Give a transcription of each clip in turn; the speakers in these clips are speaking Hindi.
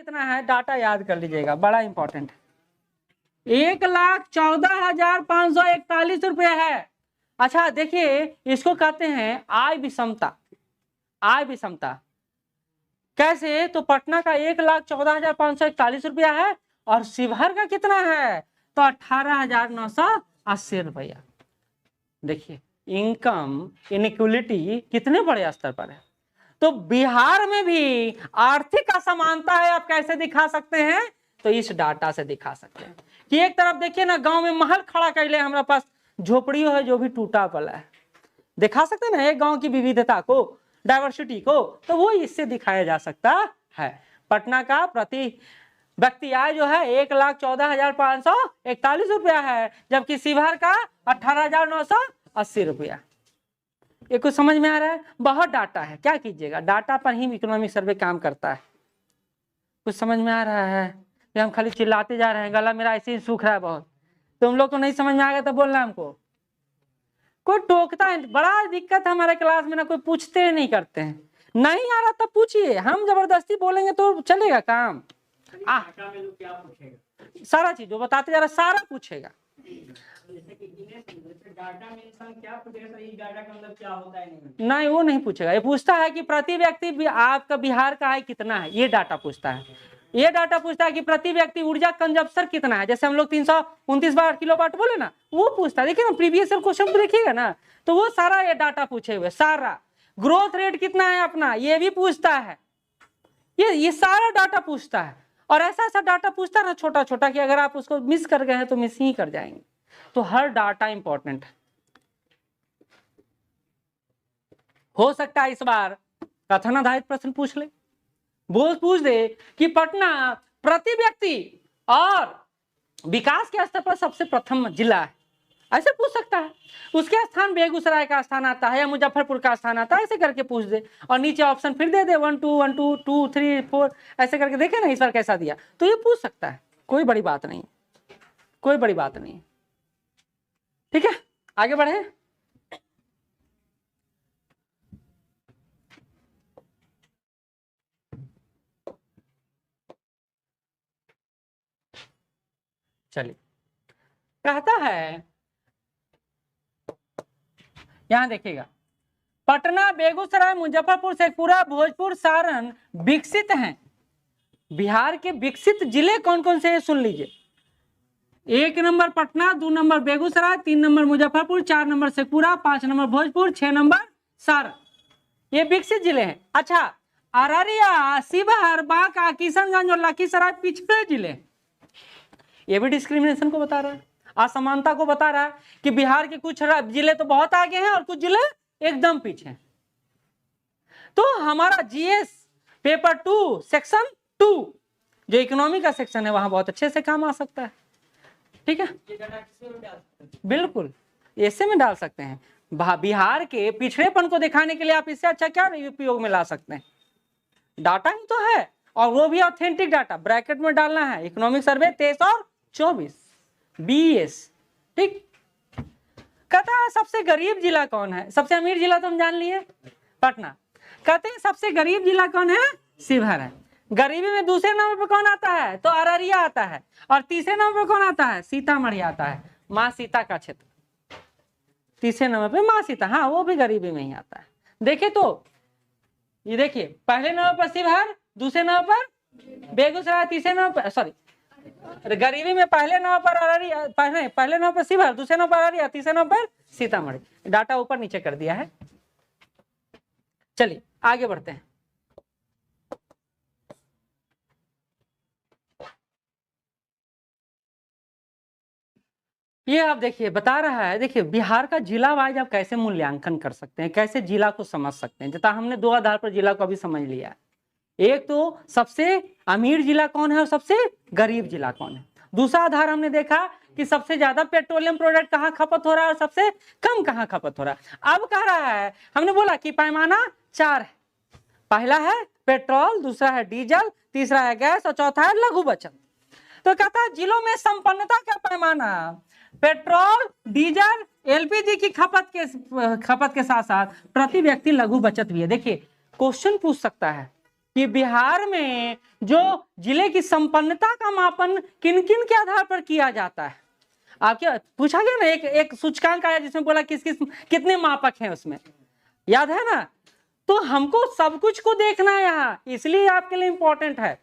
कितना है, डाटा याद कर लीजिएगा, बड़ा इंपॉर्टेंट है। 1,14,541 रुपये है। अच्छा देखिए, इसको कहते हैं आय विषमता। आय विषमता कैसे, तो पटना का 1,14,541 रुपया है और शिवहर का कितना है, तो 18,980 रुपया। देखिए इनकम इनइक्वलिटी कितने बड़े स्तर पर है। तो बिहार में भी आर्थिक असमानता है, आप कैसे दिखा सकते हैं, तो इस डाटा से दिखा सकते हैं कि एक तरफ देखिए ना, गांव में महल खड़ा कर ले, हमारे पास झोपड़ी है जो भी टूटा पड़ा है, दिखा सकते हैं ना एक गांव की विविधता को, डाइवर्सिटी को, तो वो इससे दिखाया जा सकता है। पटना का प्रति व्यक्ति आय जो है 1,14,541 रुपया है, जबकि शिवहर का 18,980 रुपया। ये कुछ समझ में आ रहा है, बहुत डाटा है, क्या कीजिएगा, डाटा पर ही इकोनॉमिक सर्वे काम करता है। कुछ समझ में आ रहा है कि हम खाली चिल्लाते जा रहे हैं, गला मेरा ऐसे ही सूख रहा है बहुत, तुम लोग को नहीं समझ में आ गया तो बोलना हमको, कोई टोकता है, बड़ा दिक्कत है हमारे क्लास में ना, कोई पूछते नहीं करते हैं, नहीं आ रहा तब पूछिए, हम जबरदस्ती बोलेंगे तो चलेगा काम। सारा चीज जो बताते जा रहा सारा पूछेगा। नहीं वो नहीं पूछेगा, ये पूछता है कि प्रति व्यक्ति आपका बिहार का आय कितना है, ये डाटा पूछता है। ये डाटा पूछता है कि प्रति व्यक्ति ऊर्जा कंजप्शन कितना है, जैसे हम लोग 329 बार किलोवाट बोले ना, वो पूछता है। देखिए ना प्रीवियस क्वेश्चन देखिएगा ना, तो वो सारा ये डाटा पूछे हुए, सारा ग्रोथ रेट कितना है अपना, ये भी पूछता है, ये सारा डाटा पूछता है। और ऐसा ऐसा डाटा पूछता है ना छोटा छोटा, कि अगर आप उसको मिस कर गए हैं तो मिस ही कर जाएंगे। तो हर डाटा इंपॉर्टेंट है। हो सकता है इस बार कथन आधारित प्रश्न पूछ ले, वो पूछ दे कि पटना प्रति व्यक्ति और विकास के स्तर पर सबसे प्रथम जिला है, ऐसे पूछ सकता है। उसके स्थान बेगूसराय का स्थान आता है या मुजफ्फरपुर का स्थान आता है, ऐसे करके पूछ दे, और नीचे ऑप्शन फिर दे दे 1 2 1 2 2 3 4 ऐसे करके, देखे ना इस बार कैसा दिया, तो ये पूछ सकता है, कोई बड़ी बात नहीं, कोई बड़ी बात नहीं। ठीक है, आगे बढ़े। चलिए, कहता है यहां देखिएगा, पटना बेगूसराय मुजफ्फरपुर शेखपुरा भोजपुर सारण विकसित हैं। बिहार के विकसित जिले कौन कौन से हैं सुन लीजिए, 1 number Patna, 2 number Begusarai, 3 number Muzaffarpur, 4 number Sheikhpura, 5 number Bhojpur, 6 number Saran, ये विकसित जिले हैं। अच्छा, अररिया, शिवहर, बांका, किशनगंज और लखीसराय पिछड़े जिले, ये भी डिस्क्रिमिनेशन को बता रहा है, असमानता को बता रहा है कि बिहार के कुछ जिले तो बहुत आगे हैं और कुछ जिले एकदम पीछे हैं। तो हमारा जीएस पेपर 2 सेक्शन 2 जो इकोनॉमी का सेक्शन है, वहां बहुत अच्छे से काम आ सकता है। ठीक है, बिल्कुल ऐसे में डाल सकते हैं। बिहार के पिछड़ेपन को दिखाने के लिए आप इससे अच्छा क्या उपयोग में ला सकते हैं, डाटा ही तो है, और वो भी ऑथेंटिक डाटा। ब्रैकेट में डालना है इकोनॉमिक सर्वे 23 और 24 BS। ठीक, कहता है सबसे गरीब जिला कौन है, सबसे अमीर जिला तो हम जान लिए पटना, कहते हैं सबसे गरीब जिला कौन है, शिवहर है। गरीबी में दूसरे नंबर पे कौन आता है, तो अररिया आता है, और तीसरे नंबर पे कौन आता है, सीतामढ़ी आता है, माँ सीता का क्षेत्र। तीसरे नंबर पे माँ सीता, हाँ वो भी गरीबी में ही आता है। देखे तो ये देखिए, पहले नंबर पर शिवहर, दूसरे नंबर पर बेगूसराय, तीसरे नंबर पर सॉरी गरीबी में पहले नंबर पर अररिया, पहले नंबर पर शिवहर, दूसरे नंबर पर अररिया, तीसरे नंबर पर सीतामढ़ी। डाटा ऊपर नीचे कर दिया है। चलिए आगे बढ़ते हैं। ये आप देखिए बता रहा है, देखिए बिहार का जिला वाइज आप कैसे मूल्यांकन कर सकते हैं, कैसे जिला को समझ सकते हैं। जैसा हमने 2 आधार पर जिला को अभी समझ लिया है, एक तो सबसे अमीर जिला कौन है और सबसे गरीब जिला कौन है। दूसरा आधार हमने देखा कि सबसे ज्यादा पेट्रोलियम प्रोडक्ट कहाँ खपत हो रहा है और सबसे कम कहाँ खपत हो रहा है। अब कह रहा है, हमने बोला कि पैमाना 4 है, पहला है पेट्रोल, दूसरा है डीजल, तीसरा है गैस और चौथा है लघु बचत। तो कहता है जिलों में संपन्नता का पैमाना पेट्रोल, डीजल, LPG की खपत के साथ साथ प्रति व्यक्ति लघु बचत भी है। देखिए क्वेश्चन पूछ सकता है कि बिहार में जो जिले की संपन्नता का मापन किन किन के आधार पर किया जाता है। आपके पूछा गया ना, एक सूचकांक आया जिसमें बोला किस किस कितने मापक हैं उसमें, याद है ना। तो हमको सब कुछ को देखना है यहाँ, इसलिए आपके लिए इंपॉर्टेंट है।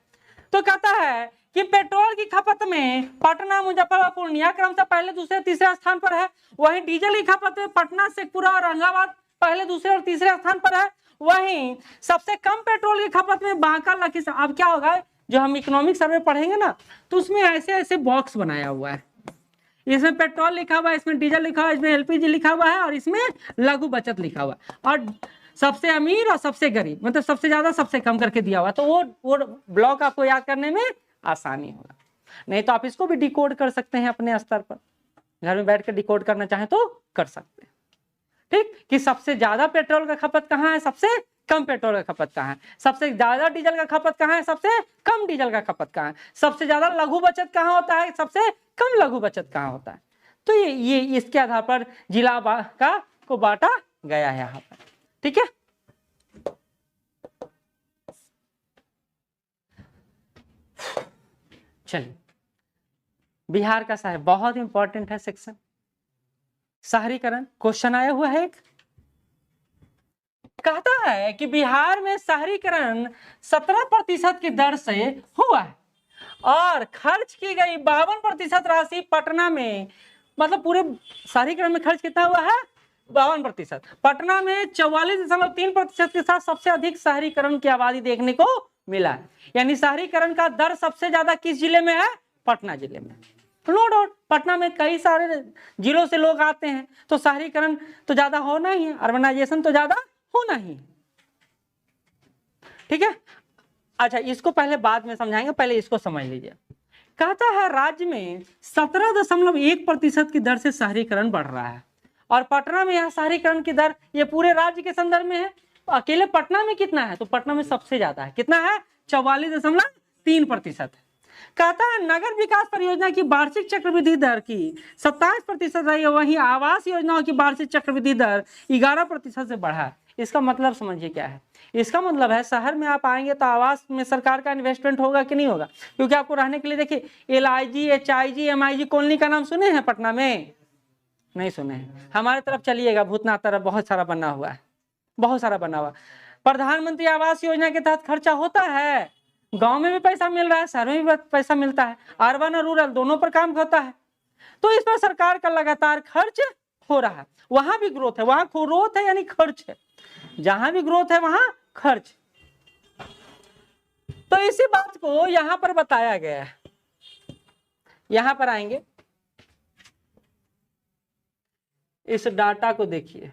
तो कहता है कि पेट्रोल की खपत में पटना, मुजफ्फरपुर, पूर्णिया क्रमशः पहले, दूसरे, तीसरे स्थान पर है। वहीं डीजल की खपत में पटना, शेखपुरा और औरंगाबाद पहले, दूसरे और तीसरे स्थान पर है। वहीं सबसे कम पेट्रोल की खपत में बांका, लखीसराय। अब क्या होगा, जो हम इकोनॉमिक सर्वे पढ़ेंगे ना, तो उसमें ऐसे ऐसे बॉक्स बनाया हुआ है, इसमें पेट्रोल लिखा हुआ है, इसमें डीजल लिखा हुआ है, इसमें एलपीजी लिखा हुआ है, और इसमें लघु बचत लिखा हुआ है, और सबसे अमीर और सबसे गरीब, मतलब सबसे ज्यादा सबसे कम करके दिया हुआ। तो वो ब्लॉक आपको याद करने में आसानी होगा। नहीं तो आप इसको भी डिकोड कर सकते हैं अपने स्तर पर, घर में बैठ कर डिकोड करना चाहें तो कर सकते हैं। ठीक, कि सबसे ज्यादा पेट्रोल का खपत कहाँ है, सबसे कम पेट्रोल का खपत कहाँ है, सबसे ज्यादा डीजल का खपत कहाँ है, सबसे कम डीजल का खपत कहाँ है, सबसे ज्यादा लघु बचत कहाँ होता है, सबसे कम लघु बचत कहाँ होता है। तो ये इसके आधार पर जिला का को बांटा गया है यहाँ पर। ठीक है, चलिए बिहार का शहर बहुत इंपॉर्टेंट है सेक्शन, शहरीकरण क्वेश्चन आया हुआ है एक। कहता है कि बिहार में शहरीकरण 17% की दर से हुआ है और खर्च की गई 52% राशि पटना में, मतलब पूरे शहरीकरण में खर्च कितना हुआ है, 52%। पटना में 44.3% के साथ सबसे अधिक शहरीकरण की आबादी देखने को मिला है। यानी शहरीकरण का दर सबसे ज्यादा किस जिले में है, पटना जिले में। नो डाउट, पटना में कई सारे जिलों से लोग आते हैं, तो शहरीकरण तो ज्यादा होना ही है, अर्बनाइजेशन तो ज्यादा होना ही। ठीक है, अच्छा इसको पहले बाद में समझाएंगे, पहले इसको समझ लीजिए। कहता है राज्य में 17.1% की दर से शहरीकरण बढ़ रहा है, और पटना में यह शहरीकरण की दर ये पूरे राज्य के संदर्भ में है। अकेले पटना में कितना है, तो पटना में सबसे ज्यादा है, कितना है, 44.3%। कहता है नगर विकास परियोजना की वार्षिक चक्रवृद्धि दर की 27% रही है, वहीं आवास योजनाओं की वार्षिक चक्रवृद्धि दर 11% से बढ़ा है। इसका मतलब समझिए क्या है, इसका मतलब है शहर में आप आएंगे तो आवास में सरकार का इन्वेस्टमेंट होगा कि नहीं होगा, क्योंकि आपको रहने के लिए देखिए LIG, HIG, MIG कॉलोनी का नाम सुने हैं पटना में, नहीं सुने हैं। हमारे तरफ चलिएगा, भूतनाथ तरफ बहुत सारा बना हुआ है, बहुत सारा बना हुआ। प्रधानमंत्री आवास योजना के तहत खर्चा होता है, गांव में भी पैसा मिल रहा है, शहर में भी पैसा मिलता है, अर्बन और रूरल दोनों पर काम होता है। तो इस पर सरकार का लगातार खर्च हो रहा है। वहां भी ग्रोथ है, वहां ग्रोथ है यानी खर्च है, जहां भी ग्रोथ है वहां खर्च। तो इसी बात को यहां पर बताया गया है। यहां पर आएंगे, इस डाटा को देखिए,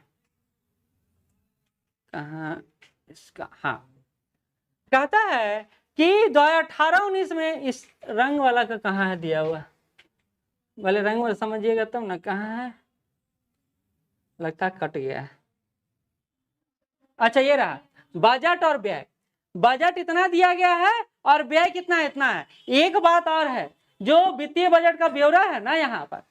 कहां इसका, हाँ कहता है कि 2018-19 में इस रंग वाला का कहाँ है दिया हुआ, भले रंग वाला समझिएगा तब ना, कहाँ है, लगता है कट गया है। अच्छा ये रहा बजट और व्यय, बजट इतना दिया गया है और व्यय कितना इतना है। एक बात और है, जो वित्तीय बजट का ब्यौरा है ना यहाँ पर,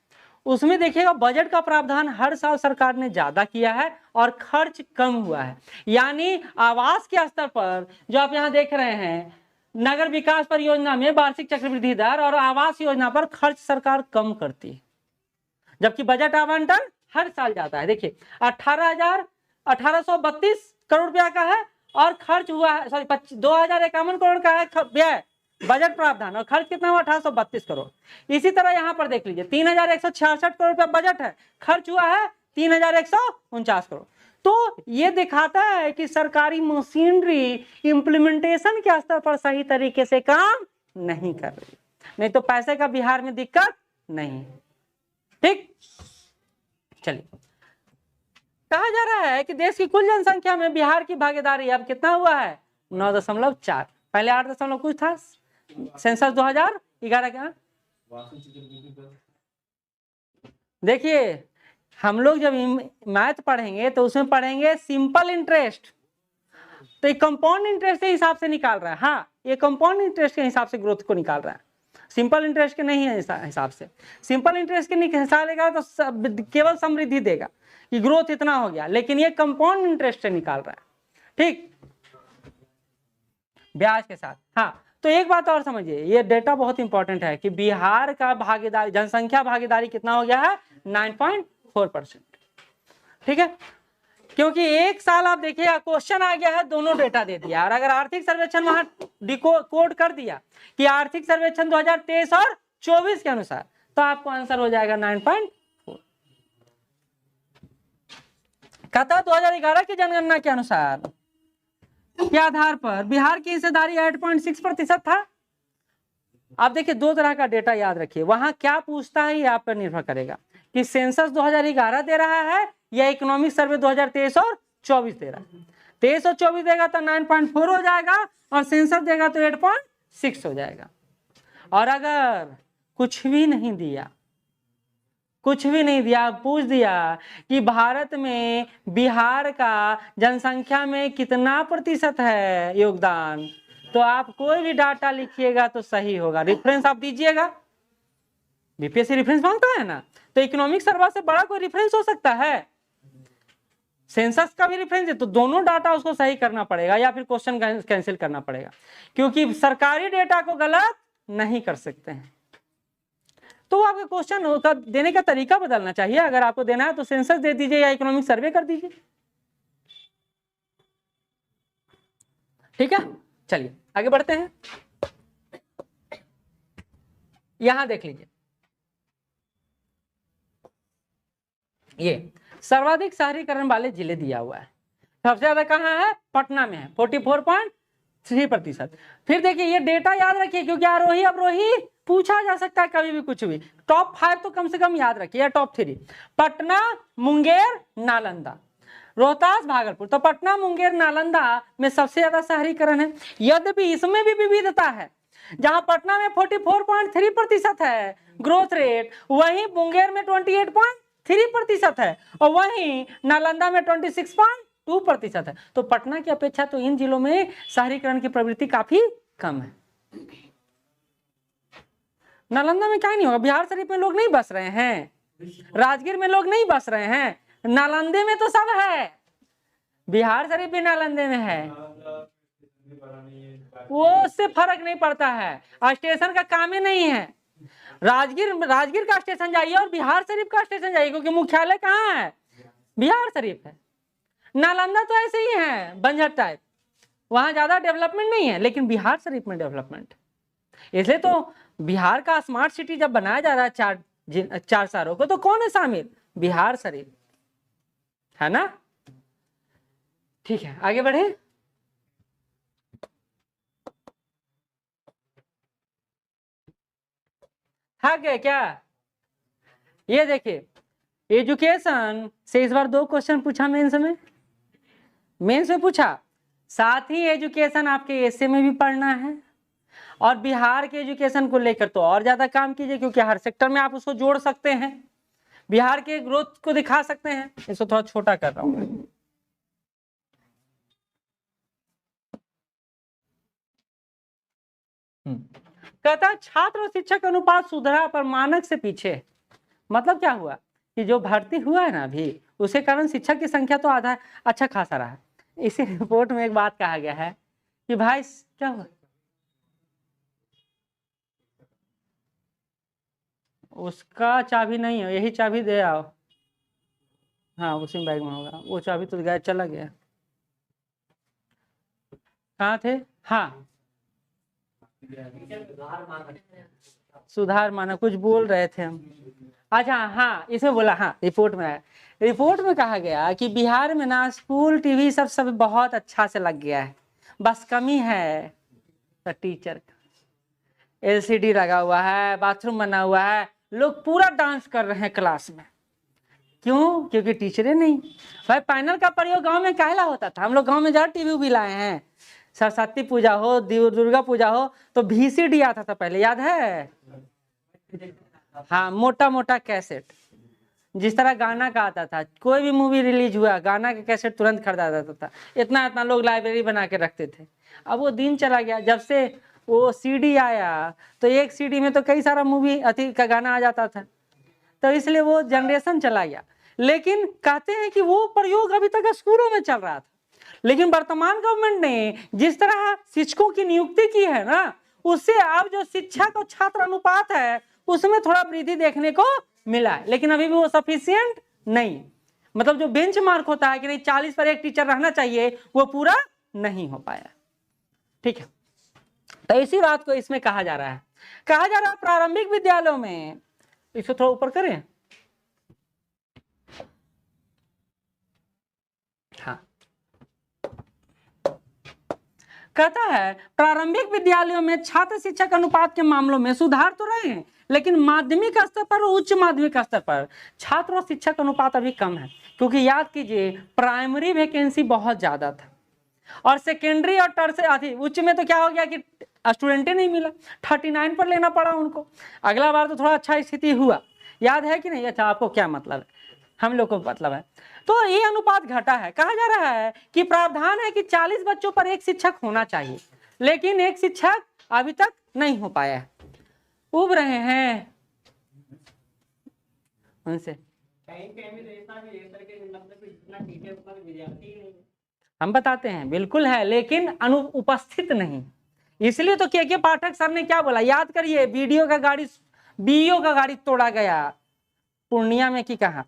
उसमें देखिएगा बजट का प्रावधान हर साल सरकार ने ज्यादा किया है और खर्च कम हुआ है। यानी आवास के स्तर पर जो आप यहाँ देख रहे हैं, नगर विकास परियोजना में वार्षिक चक्रवृद्धि दर और आवास योजना पर खर्च सरकार कम करती है, जबकि बजट आवंटन हर साल जाता है। देखिए 1832 करोड़ रुपया का है और खर्च हुआ है, सॉरी 2051 करोड़ का है व्यय बजट प्रावधान, और खर्च कितना हुआ 1832 करोड़। इसी तरह यहाँ पर देख लीजिए 3166 करोड़ रुपया बजट है, खर्च हुआ है 3149 करोड़। तो ये दिखाता है कि सरकारी मशीनरी इंप्लीमेंटेशन के स्तर पर सही तरीके से काम नहीं कर रही, नहीं तो पैसे का बिहार में दिक्कत नहीं। ठीक, चलिए कहा जा रहा है कि देश की कुल जनसंख्या में बिहार की भागीदारी अब कितना हुआ है, 9.4। पहले 8 कुछ था, सेंसस 2011 का। देखिए हम लोग जब मैथ पढ़ेंगे तो उसमें पढ़ेंगे सिंपल इंटरेस्ट, तो ये कंपाउंड इंटरेस्ट के हिसाब से निकाल रहा है। हाँ, ये कंपाउंड इंटरेस्ट के हिसाब से ग्रोथ को निकाल रहा है, सिंपल इंटरेस्ट के नहीं है हिसाब से। सिंपल इंटरेस्ट के हिसाब लेगा तो केवल समृद्धि देगा कि ग्रोथ इतना हो गया, लेकिन ये कंपाउंड इंटरेस्ट से निकाल रहा है। ठीक, ब्याज के साथ। हाँ, तो एक बात और समझिए, ये डेटा बहुत इंपॉर्टेंट है कि बिहार का भागीदारी, जनसंख्या भागीदारी कितना हो गया है, 9.4%। ठीक है, क्योंकि एक साल आप देखिए क्वेश्चन आ गया है, दोनों डेटा दे दिया, और अगर आर्थिक सर्वेक्षण वहां कोड कर दिया कि आर्थिक सर्वेक्षण 2023 और 24 के अनुसार, तो आपको आंसर हो जाएगा 9.4। कहता 2011 की जनगणना के अनुसार के आधार पर बिहार की हिस्सेदारी 8.6% था। आप देखिए दो तरह का डेटा याद रखिए, वहां क्या पूछता है ये आप पर निर्भर करेगा कि सेंसस 2011 दे रहा है या इकोनॉमिक सर्वे 2023 और 24 दे रहा है। 23 और 24 देगा तो 9.4 हो जाएगा, और सेंसस देगा तो 8.6 हो जाएगा। और अगर कुछ भी नहीं दिया, कुछ भी नहीं दिया, पूछ दिया कि भारत में बिहार का जनसंख्या में कितना प्रतिशत है योगदान, तो आप कोई भी डाटा लिखिएगा तो सही होगा। रेफरेंस आप दीजिएगा, बीपीएससी रेफरेंस मांगता है ना, तो इकोनॉमिक सर्वे से बड़ा कोई रेफरेंस हो सकता है? सेंसस का भी रेफरेंस है, तो दोनों डाटा उसको सही करना पड़ेगा या फिर क्वेश्चन कैंसिल करना पड़ेगा, क्योंकि सरकारी डेटा को गलत नहीं कर सकते हैं। तो आपके क्वेश्चन का देने का तरीका बदलना चाहिए। अगर आपको देना है तो सेंसस दे दीजिए या इकोनॉमिक सर्वे कर दीजिए। ठीक है, चलिए आगे बढ़ते हैं। यहां देख लीजिए, ये सर्वाधिक शहरीकरण वाले जिले दिया हुआ है। सबसे ज्यादा कहाँ है? पटना में है, 44.3%। फिर देखिए ये डेटा याद रखिए, क्योंकि आरोही अवरोही पूछा जा सकता है कभी भी कुछ भी। टॉप 5 तो कम से कम याद रखिए, या टॉप 3, पटना, मुंगेर, नालंदा, रोहतास, भागलपुर। तो पटना, मुंगेर, नालंदा में सबसे ज्यादा शहरीकरण है। यद्यपि इसमें भी विविधता है, जहां पटना में 44.3% है ग्रोथ रेट, वहीं मुंगेर में 28.3% है, और वहीं नालंदा में 26.2% है। तो पटना की अपेक्षा तो इन जिलों में शहरीकरण की प्रवृत्ति काफी कम है। नालंदा में क्या नहीं होगा, बिहार शरीफ में लोग नहीं बस रहे हैं, राजगीर में लोग नहीं बस रहे हैं, नालंदे में तो सब है, बिहार शरीफ भी नालंदे में है, वो उससे फर्क नहीं पड़ता है, स्टेशन का काम ही नहीं है। राजगीर का स्टेशन जाइए और बिहार शरीफ का स्टेशन जाइए, क्योंकि मुख्यालय कहाँ है? बिहार शरीफ है। नालंदा तो ऐसे ही है, बंजर टाइप, वहां ज्यादा डेवलपमेंट नहीं है, लेकिन बिहार शरीफ में डेवलपमेंट। इसलिए तो बिहार का स्मार्ट सिटी जब बनाया जा रहा है 4 शहरों को, तो कौन है शामिल? बिहार शरीफ, है ना? ठीक है, आगे बढ़े। थक गए क्या? ये देखिए, एजुकेशन से इस बार 2 क्वेश्चन पूछा मेंस में पूछा, साथ ही एजुकेशन आपके एसए में भी पढ़ना है, और बिहार के एजुकेशन को लेकर तो और ज्यादा काम कीजिए, क्योंकि हर सेक्टर में आप उसको जोड़ सकते हैं, बिहार के ग्रोथ को दिखा सकते हैं। इसको थोड़ा छोटा कर रहा हूं। कहता है छात्र और शिक्षक अनुपात सुधरा पर मानक से पीछे। मतलब क्या हुआ कि जो भर्ती हुआ है ना अभी, उसके कारण शिक्षक की संख्या तो आधा अच्छा खासा रहा है। इसी रिपोर्ट में एक बात कहा गया है कि भाई क्या हुआ, उसका चाबी नहीं है, यही चाबी दे आओ। हाँ, उसी बैग में होगा, वो चाबी तो गया, चला गया। कहाँ थे? हाँ, सुधार माना कुछ बोल रहे थे हम। अच्छा हाँ, इसमें बोला, हाँ रिपोर्ट में आया। रिपोर्ट में कहा गया कि बिहार में ना स्कूल टीवी सब बहुत अच्छा से लग गया है, बस कमी है तो टीचर का। एलसीडी लगा हुआ है, बाथरूम बना हुआ है, लोग पूरा डांस कर रहे हैं क्लास में। क्यों? क्योंकि टीचरें नहीं। भाई पैनल का प्रयोग गांव में काहेला होता था? हम लोग गांव में जरा टीवी भी लाए हैं, सरस्वती पूजा हो, दुर्गा पूजा हो, तो VCD आता था पहले, याद है? हाँ, मोटा मोटा कैसेट, जिस तरह गाना का आता था, कोई भी मूवी रिलीज हुआ गाना का कैसेट तुरंत खरीदा जाता था। इतना इतना लोग लाइब्रेरी बना के रखते थे। अब वो दिन चला गया, जब से वो CD आया तो एक CD में तो कई सारा मूवी अति का गाना आ जाता था, तो इसलिए वो जनरेशन चला गया। लेकिन कहते हैं कि वो प्रयोग अभी तक स्कूलों में चल रहा था। लेकिन वर्तमान गवर्नमेंट ने जिस तरह शिक्षकों की नियुक्ति की है ना, उससे अब जो शिक्षक और छात्र अनुपात है उसमें थोड़ा वृद्धि देखने को मिला है, लेकिन अभी भी वो सफिशिएंट नहीं। मतलब जो बेंचमार्क होता है कि नहीं 40 पर एक टीचर रहना चाहिए, वो पूरा नहीं हो पाया। ठीक है, तो इसी बात को इसमें कहा जा रहा है। कहा जा रहा है प्रारंभिक विद्यालयों में, इसको थोड़ा ऊपर करें, हाँ, कहता है प्रारंभिक विद्यालयों में छात्र शिक्षक अनुपात के मामलों में सुधार तो रहे हैं, लेकिन माध्यमिक स्तर पर और उच्च माध्यमिक स्तर पर छात्र और शिक्षक अनुपात अभी कम है। क्योंकि याद कीजिए प्राइमरी वैकेंसी बहुत ज्यादा था और सेकेंडरी और टर्सरी उच्च में तो क्या हो गया कि स्टूडेंट ही नहीं मिला, 39 पर लेना पड़ा उनको। अगला बार तो थोड़ा अच्छा स्थिति हुआ, याद है कि नहीं? अच्छा, आपको क्या मतलब है, हम लोग को मतलब है। तो ये अनुपात घटा है। कहा जा रहा है कि प्रावधान है कि 40 बच्चों पर एक शिक्षक होना चाहिए, लेकिन एक शिक्षक अभी तक नहीं हो पाया है, उब रहे हैं उनसे। हम बताते हैं बिल्कुल है, लेकिन अनुपस्थित नहीं। इसलिए तो के पाठक सर ने क्या बोला, याद करिए, बीओ का गाड़ी तोड़ा गया पूर्णिया में की कहा,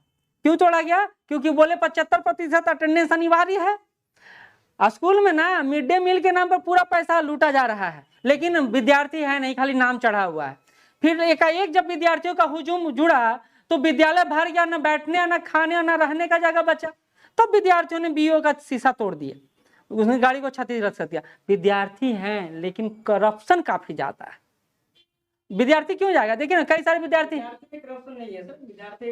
क्यों तोड़ा गया? क्योंकि बोले 75% अटेंडेंस अनिवार्य है। स्कूल में ना मिड डे मील के नाम पर पूरा पैसा लूटा जा रहा है, लेकिन विद्यार्थी है नहीं, खाली नाम चढ़ा हुआ है। फिर एकाएक जब विद्यार्थियों का हुजूम जुड़ा तो विद्यालय भर गया, न बैठने न खाने न रहने का जगह बचा। तब विद्यार्थियों ने बीओ का शीशा तोड़ दिया, उसने गाड़ी को क्षतिग्रस्त कर दिया। विद्यार्थी हैं लेकिन करप्शन काफी ज्यादा है। विद्यार्थी क्यों जाएगा? देखिए ना, कई सारे विद्यार्थी करप्शन नहीं है सर, विद्यार्थी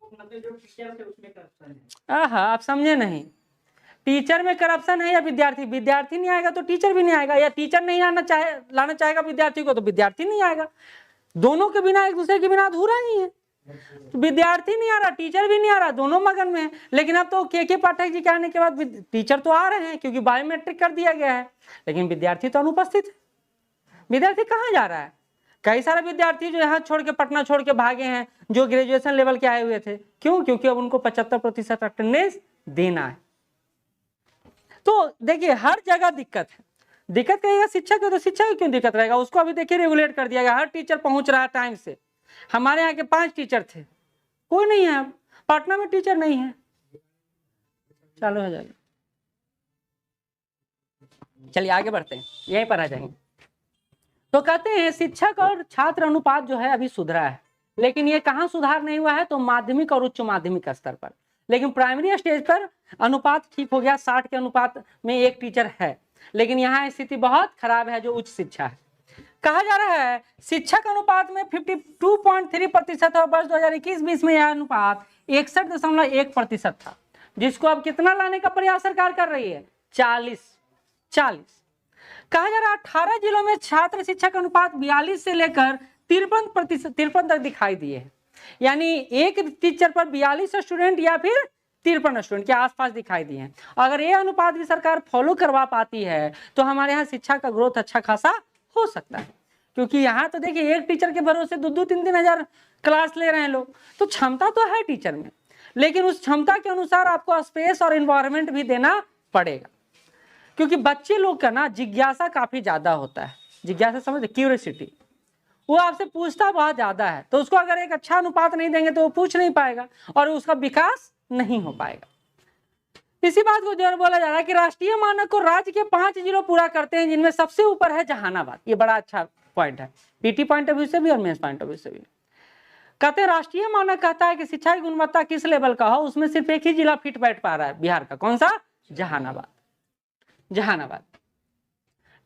मतलब जो टीचर है उसमें करप्शन है। आप समझे नहीं, टीचर में करप्शन है या विद्यार्थी नहीं आएगा तो टीचर भी नहीं आएगा, या टीचर नहीं लाना चाहेगा विद्यार्थी को तो विद्यार्थी नहीं आएगा। दोनों के बिना, एक दूसरे के बिना अधूरा ही है। तो विद्यार्थी नहीं आ रहा, टीचर भी नहीं आ रहा, दोनों मगन में है। लेकिन अब तो के पाठक जी के आने के बाद टीचर तो आ रहे हैं क्योंकि बायोमेट्रिक कर दिया गया है, लेकिन विद्यार्थी तो अनुपस्थित है। विद्यार्थी कहाँ जा रहा है? कई सारे विद्यार्थी जो यहाँ छोड़ के पटना छोड़ के भागे हैं, जो ग्रेजुएशन लेवल के आए हुए थे। क्यों? क्योंकि अब उनको 75% अटेंडेंस देना है। तो देखिए हर जगह दिक्कत है। दिक्कत कहेगा शिक्षक है तो शिक्षक की क्यों दिक्कत रहेगा? उसको अभी देखिए रेगुलेट कर दिया गया, हर टीचर पहुंच रहा है टाइम से। हमारे यहाँ के 5 टीचर थे, कोई नहीं है अब। पटना में टीचर नहीं है, चालू हो जाएगा। चलिए आगे बढ़ते हैं, यहीं पर आ जाएंगे। तो कहते हैं शिक्षक और छात्र अनुपात जो है अभी सुधरा है, लेकिन ये कहाँ सुधार नहीं हुआ है? तो माध्यमिक और उच्च माध्यमिक स्तर पर। लेकिन प्राइमरी स्टेज पर अनुपात ठीक हो गया, 60 के अनुपात में एक टीचर है, लेकिन यहाँ स्थिति बहुत खराब है जो उच्च शिक्षा है। कहा जा रहा है शिक्षक अनुपात में 52.3% और वर्ष 2021-20 में यह अनुपात 61.1% था, जिसको अब कितना लाने का प्रयास सरकार कर रही है? 40। कहा जा रहा है 18 जिलों में छात्र शिक्षक अनुपात 42 से लेकर 53% तक दिखाई दिए हैं। यानी एक टीचर पर 42 स्टूडेंट या फिर 53 स्टूडेंट के आसपास दिखाई दिए हैं। अगर ये अनुपात भी सरकार फॉलो करवा पाती है तो हमारे यहाँ शिक्षा का ग्रोथ अच्छा खासा हो सकता है। क्योंकि यहाँ तो देखिए एक टीचर के भरोसे 2-3 हजार क्लास ले रहे हैं लोग, तो क्षमता तो है टीचर में, लेकिन उस क्षमता के अनुसार आपको स्पेस और एनवायरनमेंट भी देना पड़ेगा। क्योंकि बच्चे लोग का ना जिज्ञासा काफी ज्यादा होता है, जिज्ञासा समझते, क्यूरियोसिटी, वो आपसे पूछता बहुत ज्यादा है। तो उसको अगर एक अच्छा अनुपात नहीं देंगे तो वो पूछ नहीं पाएगा और उसका विकास नहीं हो पाएगा। इसी बात को जोर बोला जा रहा है कि राष्ट्रीय मानक को राज्य के 5 जिलों पूरा करते हैं, जिनमें सबसे ऊपर है जहानाबाद। ये बड़ा अच्छा पॉइंट है, पीटी पॉइंट ऑफ व्यू से भी और मेंस पॉइंट ऑफ व्यू से भी। कहते हैं राष्ट्रीय मानक कहता है कि शिक्षा की गुणवत्ता किस लेवल का हो, उसमें सिर्फ एक ही जिला फिट बैठ पा रहा है बिहार का। कौन सा? जहानाबाद।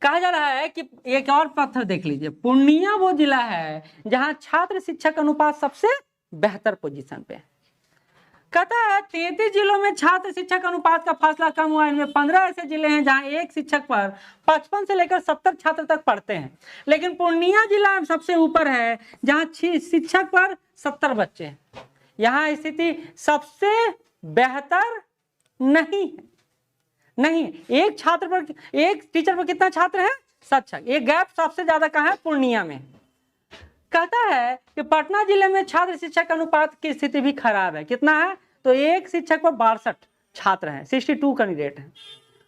कहा जा रहा है कि एक और पत्थर देख लीजिए, पूर्णिया वो जिला है जहां छात्र शिक्षक अनुपात सबसे बेहतर पोजीशन पे है। कहता है 33 जिलों में छात्र शिक्षक अनुपात का फासला कम हुआ। इनमें 15 ऐसे जिले हैं जहां एक शिक्षक पर 55 से लेकर 70 छात्र तक पढ़ते हैं, लेकिन पूर्णिया जिला सबसे ऊपर है जहां शिक्षक पर 70 बच्चे हैं। यहाँ स्थिति सबसे बेहतर नहीं, एक छात्र पर, एक टीचर पर कितना छात्र है? 7। ये गैप सबसे ज्यादा कहाँ है? पूर्णिया में। कहता है कि पटना जिले में छात्र शिक्षक अनुपात की स्थिति भी खराब है। कितना है? तो एक शिक्षक पर 62 छात्र हैं, 62 कैंडिडेट हैं।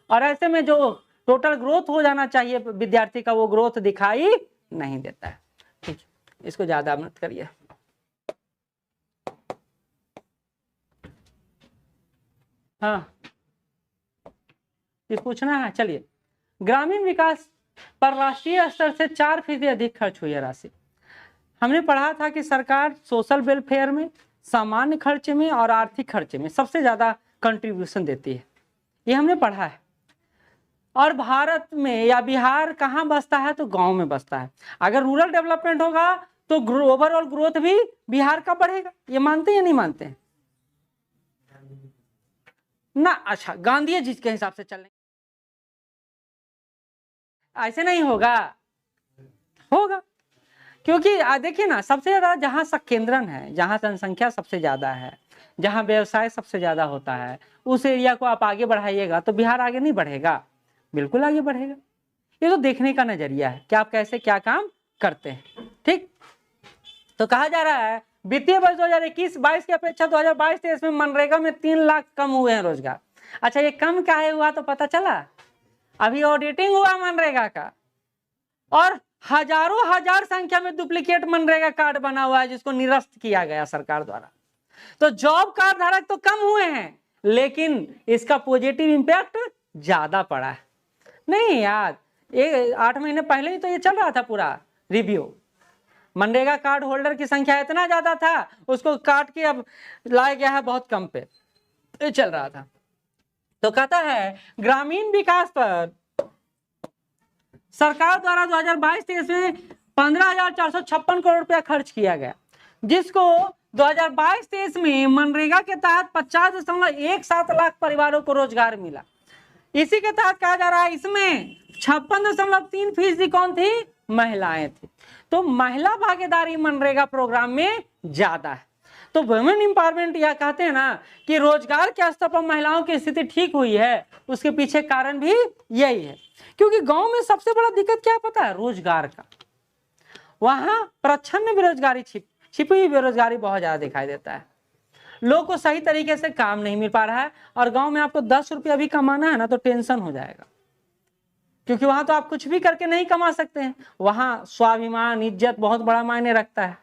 और ऐसे में जो टोटल ग्रोथ हो जाना चाहिए विद्यार्थी का, वो ग्रोथ दिखाई नहीं देता है। ठीक, इसको ज्यादा मत करिए। हाँ, ये पूछना है। चलिए, ग्रामीण विकास पर राष्ट्रीय स्तर से 4% अधिक खर्च हुई है राशि। हमने पढ़ा था कि सरकार सोशल वेलफेयर में, सामान्य खर्चे में और आर्थिक खर्चे में सबसे ज्यादा कंट्रीब्यूशन देती है, ये हमने पढ़ा है। और भारत में या बिहार कहाँ बसता है? तो गांव में बसता है। अगर रूरल डेवलपमेंट होगा तो ओवरऑल ग्रोथ भी बिहार का बढ़ेगा। ये मानते हैं या नहीं मानते हैं ना? अच्छा, गांधी जी के हिसाब से चलें, ऐसे नहीं होगा, होगा। क्योंकि देखिए ना, सबसे ज्यादा जहां संकेंद्रण है, जहां जनसंख्या सबसे ज्यादा है, जहां व्यवसाय सबसे ज्यादा होता है, उस एरिया को आप आगे बढ़ाइएगा तो बिहार आगे नहीं बढ़ेगा? बिल्कुल आगे बढ़ेगा। ये तो देखने का नजरिया है कि आप कैसे क्या काम करते हैं। ठीक, तो कहा जा रहा है वित्तीय वर्ष 2021-22 की अपेक्षा 2022-23 में मनरेगा में 3 लाख कम हुए हैं रोजगार। अच्छा, ये कम काहे हुआ तो पता चला? अभी ऑडिटिंग हुआ मनरेगा का, और हजारों हजार संख्या में डुप्लीकेट मनरेगा कार्ड बना हुआ है जिसको निरस्त किया गया सरकार द्वारा। तो जॉब कार्ड धारक तो कम हुए हैं, लेकिन इसका पॉजिटिव इंपैक्ट ज्यादा पड़ा है। नहीं यार, ये 8 महीने पहले ही तो ये चल रहा था पूरा रिव्यू। मनरेगा कार्ड होल्डर की संख्या इतना ज्यादा था, उसको काट के अब लाया गया है बहुत कम पे, ये चल रहा था। तो कहता है ग्रामीण विकास पर सरकार द्वारा 2022-23 में 15,456 करोड़ रुपया खर्च किया गया, जिसको 2022-23 में मनरेगा के तहत 50.17 लाख परिवारों को रोजगार मिला। इसी के तहत कहा जा रहा है इसमें 56.3% कौन थी? महिलाएं थी। तो महिला भागीदारी मनरेगा प्रोग्राम में ज्यादा है। तो वुमेन एम्पावरमेंट, या कहते हैं ना कि रोजगार के स्तर पर महिलाओं की स्थिति ठीक हुई है, उसके पीछे कारण भी यही है। क्योंकि गांव में सबसे बड़ा दिक्कत क्या पता है? रोजगार का। वहां प्रच्छन्न बेरोजगारी, छिपी हुई बेरोजगारी बहुत ज्यादा दिखाई देता है। लोग को सही तरीके से काम नहीं मिल पा रहा है, और गांव में आपको 10 रुपया भी कमाना है ना तो टेंशन हो जाएगा, क्योंकि वहां तो आप कुछ भी करके नहीं कमा सकते हैं। वहां स्वाभिमान, इज्जत बहुत बड़ा मायने रखता है।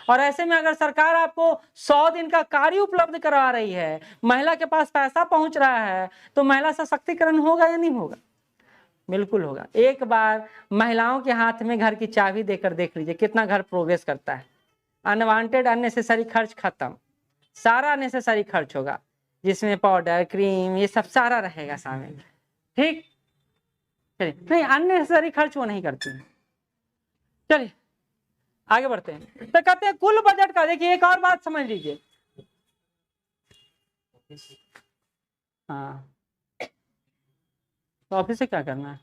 और ऐसे में अगर सरकार आपको 100 दिन का कार्य उपलब्ध करवा रही है, महिला के पास पैसा पहुंच रहा है, तो महिला सशक्तिकरण होगा या नहीं होगा? बिल्कुल होगा। एक बार महिलाओं के हाथ में घर की चाबी देकर देख लीजिए कितना घर प्रोग्रेस करता है। अनवांटेड अननेसेसरी खर्च खत्म, सारा नेसेसरी खर्च होगा, जिसमें पाउडर, क्रीम, ये सब सारा रहेगा शामिल। ठीक, चलिए, नहीं अननेसेसरी खर्च वो नहीं करती है। चलिए आगे बढ़ते हैं। तो कहते हैं कुल बजट का, देखिए एक और बात समझ लीजिए। हाँ, तो ऑफिस से क्या करना है?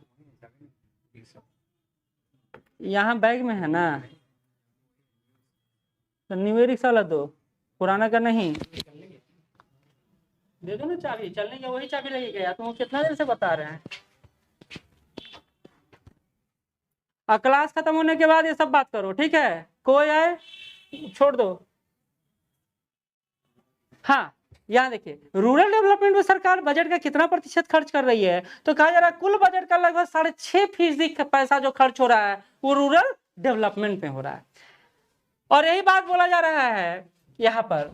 यहाँ बैग में है ना, तो न्यू रिक्शा ला दो, पुराना का नहीं। दे दो ना चाबी, चलने का वही चाबी लगी गया। तुम कितना देर से बता रहे हैं? और क्लास खत्म होने के बाद ये सब बात करो, ठीक है? कोई आए छोड़ दो। हाँ, यहाँ देखिए रूरल डेवलपमेंट में सरकार बजट का कितना प्रतिशत खर्च कर रही है? तो कहा जा रहा है कुल बजट का लगभग 6.5% पैसा जो खर्च हो रहा है वो रूरल डेवलपमेंट में हो रहा है। और यही बात बोला जा रहा है यहाँ पर,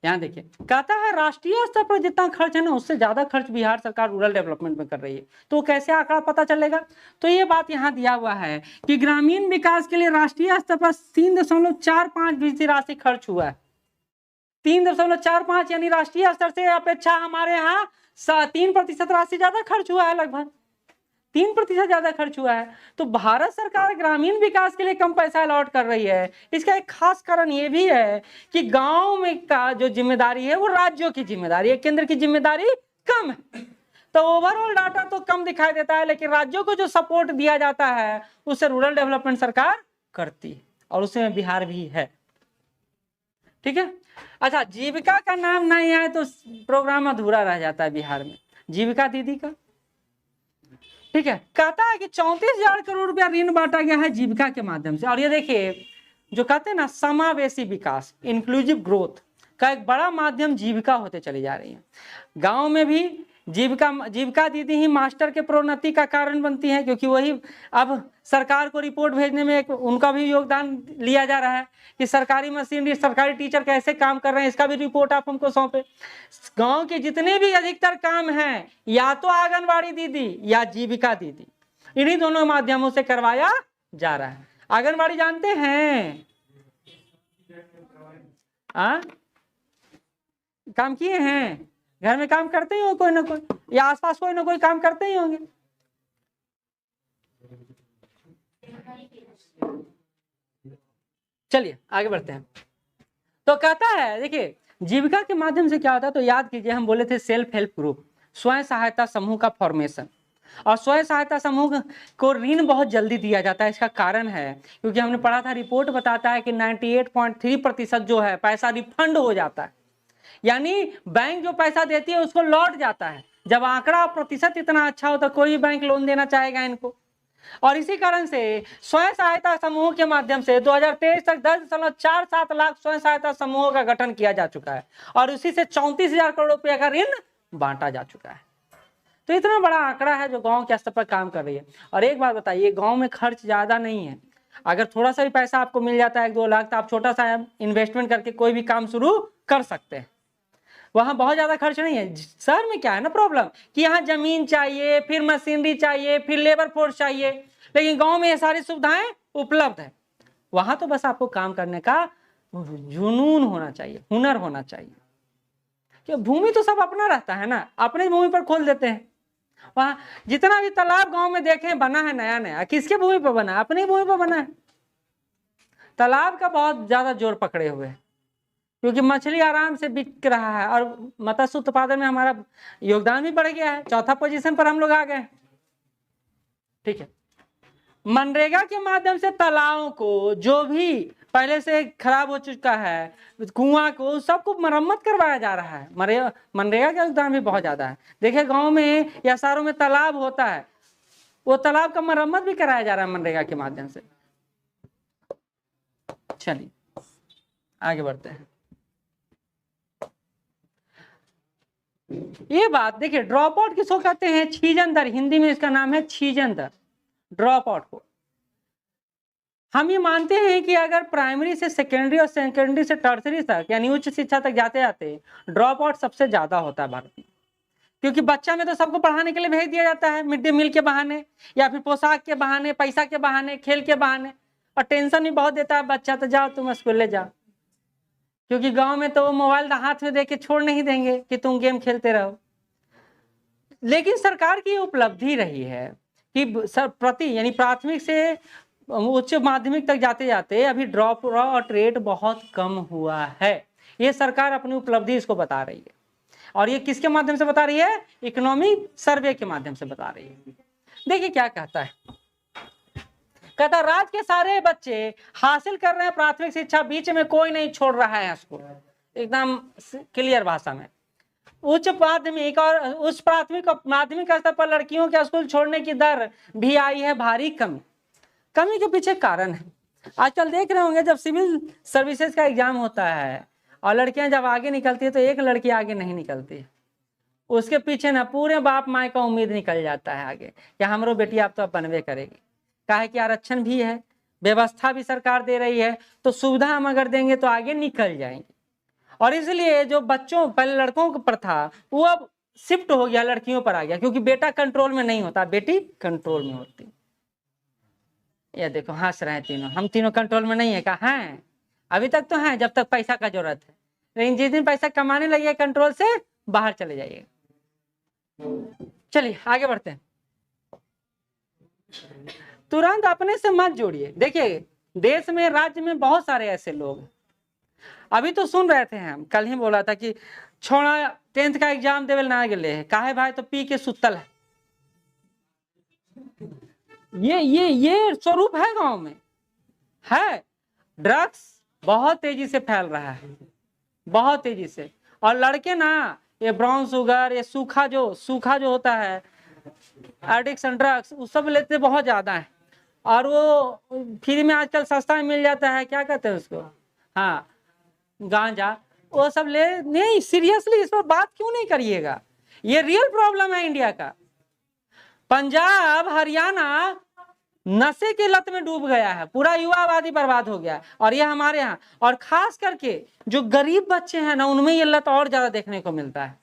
यहाँ देखिए कहता है राष्ट्रीय स्तर पर जितना खर्च है ना, उससे ज्यादा खर्च बिहार सरकार रूरल डेवलपमेंट में कर रही है। तो कैसे आंकड़ा पता चलेगा? तो ये बात यहाँ दिया हुआ है कि ग्रामीण विकास के लिए राष्ट्रीय स्तर पर 3.45% राशि खर्च हुआ है। 3.45, यानी राष्ट्रीय स्तर से अपेक्षा हमारे यहाँ 3% राशि ज्यादा खर्च हुआ है, लगभग 3% ज्यादा खर्च हुआ है। तो भारत सरकार ग्रामीण विकास के लिए कम पैसा अलॉट कर रही है। इसका एक खास कारण ये भी है कि गांव में का जो जिम्मेदारी है वो राज्यों की जिम्मेदारी है, केंद्र की जिम्मेदारी कम है। तो ओवरऑल डाटा तो कम दिखाई देता है, लेकिन राज्यों को जो सपोर्ट दिया जाता है उससे रूरल डेवलपमेंट सरकार करती है, और उसमें बिहार भी है। ठीक है। अच्छा, जीविका का नाम नहीं आए तो प्रोग्राम अधूरा रह जाता है बिहार में, जीविका दीदी का। ठीक है, कहता है कि 34,000 करोड़ रुपया ऋण बांटा गया है जीविका के माध्यम से। और ये देखिए जो कहते हैं ना समावेशी विकास, इंक्लूसिव ग्रोथ, का एक बड़ा माध्यम जीविका होते चली जा रही है। गांव में भी जीविका दीदी ही मास्टर के प्रोन्नति का कारण बनती है, क्योंकि वही अब सरकार को रिपोर्ट भेजने में एक उनका भी योगदान लिया जा रहा है कि सरकारी मशीनरी, सरकारी टीचर कैसे काम कर रहे हैं, इसका भी रिपोर्ट आप हमको सौंपे। गांव के जितने भी अधिकतर काम हैं या तो आंगनबाड़ी दीदी या जीविका दीदी, इन्हीं दोनों माध्यमों से करवाया जा रहा है। आंगनबाड़ी जानते हैं? काम किए हैं? घर में काम करते ही हो कोई ना कोई, या आसपास कोई ना कोई काम करते ही होंगे। चलिए आगे बढ़ते हैं। तो कहता है, देखिए जीविका के माध्यम से क्या होता है, तो याद कीजिए हम बोले थे सेल्फ हेल्प ग्रुप, स्वयं सहायता समूह का फॉर्मेशन। और स्वयं सहायता समूह को ऋण बहुत जल्दी दिया जाता है। इसका कारण है क्योंकि हमने पढ़ा था, रिपोर्ट बताता है कि 98.3% जो है पैसा रिफंड हो जाता है, यानी बैंक जो पैसा देती है उसको लौट जाता है। जब आंकड़ा प्रतिशत इतना अच्छा हो तो कोई बैंक लोन देना चाहेगा इनको। और इसी कारण से स्वयं सहायता समूह के माध्यम से 2023 तक 10.47 लाख स्वयं सहायता समूहों का गठन किया जा चुका है और उसी से 34,000 करोड़ रुपए का ऋण बांटा जा चुका है। तो इतना बड़ा आंकड़ा है जो गांव के स्तर पर काम कर रही है। और एक बात बताइए, गांव में खर्च ज्यादा नहीं है। अगर थोड़ा सा भी पैसा आपको मिल जाता है 1-2 लाख, तो आप छोटा सा इन्वेस्टमेंट करके कोई भी काम शुरू कर सकते हैं। वहां बहुत ज्यादा खर्च नहीं है। शहर में क्या है ना प्रॉब्लम कि यहाँ जमीन चाहिए, फिर मशीनरी चाहिए, फिर लेबर फोर्स चाहिए, लेकिन गांव में ये सारी सुविधाएं उपलब्ध है। वहां तो बस आपको काम करने का जुनून होना चाहिए, हुनर होना चाहिए। कि भूमि तो सब अपना रहता है ना, अपने भूमि पर खोल देते हैं। वहां जितना भी तालाब गांव में देखे बना है नया नया, किसके भूमि पर बना है? अपनी भूमि पर बना है। तालाब का बहुत ज्यादा जोर पकड़े हुए है क्योंकि मछली आराम से बिक रहा है और मत्स्य उत्पादन में हमारा योगदान भी बढ़ गया है, 4था पोजीशन पर हम लोग आ गए। ठीक है, मनरेगा के माध्यम से तालाबों को जो भी पहले से खराब हो चुका है, कुआं को, सबको मरम्मत करवाया जा रहा है। मनरेगा का योगदान भी बहुत ज्यादा है। देखिए गांव में या शहरों में तालाब होता है, वो तालाब का मरम्मत भी कराया जा रहा है मनरेगा के माध्यम से। चलिए आगे बढ़ते हैं। ये बात देखिए, ड्रॉप आउट किसको कहते हैं? छीजन दर, हिंदी में इसका नाम है छीजन दर, ड्रॉप आउट को। हम ये मानते हैं कि अगर प्राइमरी से सेकेंडरी और सेकेंडरी से टर्सरी तक यानी उच्च शिक्षा तक जाते जाते ड्रॉप आउट सबसे ज्यादा होता है भारत में, क्योंकि बच्चा में तो सबको पढ़ाने के लिए भेज दिया जाता है, मिड डे मील के बहाने या फिर पोशाक के बहाने, पैसा के बहाने, खेल के बहाने, और टेंशन भी बहुत देता है बच्चा, तो जाओ तुम स्कूल ले जाओ, क्योंकि गांव में तो वो मोबाइल हाथ में देके छोड़ नहीं देंगे कि तुम गेम खेलते रहो। लेकिन सरकार की उपलब्धि रही है कि प्रति यानी प्राथमिक से उच्च माध्यमिक तक जाते जाते अभी ड्रॉप आउट रेट बहुत कम हुआ है। ये सरकार अपनी उपलब्धि इसको बता रही है, और ये किसके माध्यम से बता रही है? इकोनॉमिक सर्वे के माध्यम से बता रही है। देखिए क्या कहता है, कहता राज्य के सारे बच्चे हासिल कर रहे हैं प्राथमिक शिक्षा, बीच में कोई नहीं छोड़ रहा है स्कूल, एकदम क्लियर भाषा में। उच्च प्राथमिक और उच्च प्राथमिक और माध्यमिक स्तर पर लड़कियों के स्कूल छोड़ने की दर भी आई है भारी कमी। कमी के पीछे कारण है, आजकल देख रहे होंगे जब सिविल सर्विसेज का एग्जाम होता है और लड़कियां जब आगे निकलती है तो एक लड़की आगे नहीं निकलती है, उसके पीछे ना पूरे बाप माए का उम्मीद निकल जाता है आगे कि हमरो बेटी आप तो बनवे करेगी। काहे कि आरक्षण भी है, व्यवस्था भी सरकार दे रही है, तो सुविधा हम अगर देंगे तो आगे निकल जाएंगे। और इसलिए जो बच्चों पहले लड़कों पर था वो अब शिफ्ट हो गया, लड़कियों पर आ गया, क्योंकि बेटा कंट्रोल में नहीं होता, बेटी कंट्रोल में होती। ये देखो हंस रहे हैं तीनों, हम तीनों कंट्रोल में नहीं है, कहा है अभी तक तो है जब तक पैसा का जरूरत है, लेकिन जिस दिन पैसा कमाने लगे कंट्रोल से बाहर चले जाइए। चलिए आगे बढ़ते हैं। तुरंत अपने से मत जोड़िए। देखिए देश में, राज्य में बहुत सारे ऐसे लोग, अभी तो सुन रहे थे हम, कल ही बोला था कि छोड़ा 10th का एग्जाम देवे ना गए, काहे भाई तो पी के सुतल है। ये स्वरूप है गांव में, है। ड्रग्स बहुत तेजी से फैल रहा है, बहुत तेजी से। और लड़के ना ये ब्राउन शुगर, ये सूखा जो होता है एडिक्शन ड्रग्स, वो सब लेते बहुत ज्यादा है। और वो फ्री में आजकल सस्ता में मिल जाता है, क्या कहते हैं उसको, हाँ गांजा, वो सब ले नहीं, सीरियसली इस पर बात क्यों नहीं करिएगा? ये रियल प्रॉब्लम है इंडिया का। पंजाब हरियाणा नशे के लत में डूब गया है, पूरा युवा आबादी बर्बाद हो गया है, और ये हमारे यहाँ, और खास करके जो गरीब बच्चे हैं ना, उनमें ये लत और ज्यादा देखने को मिलता है।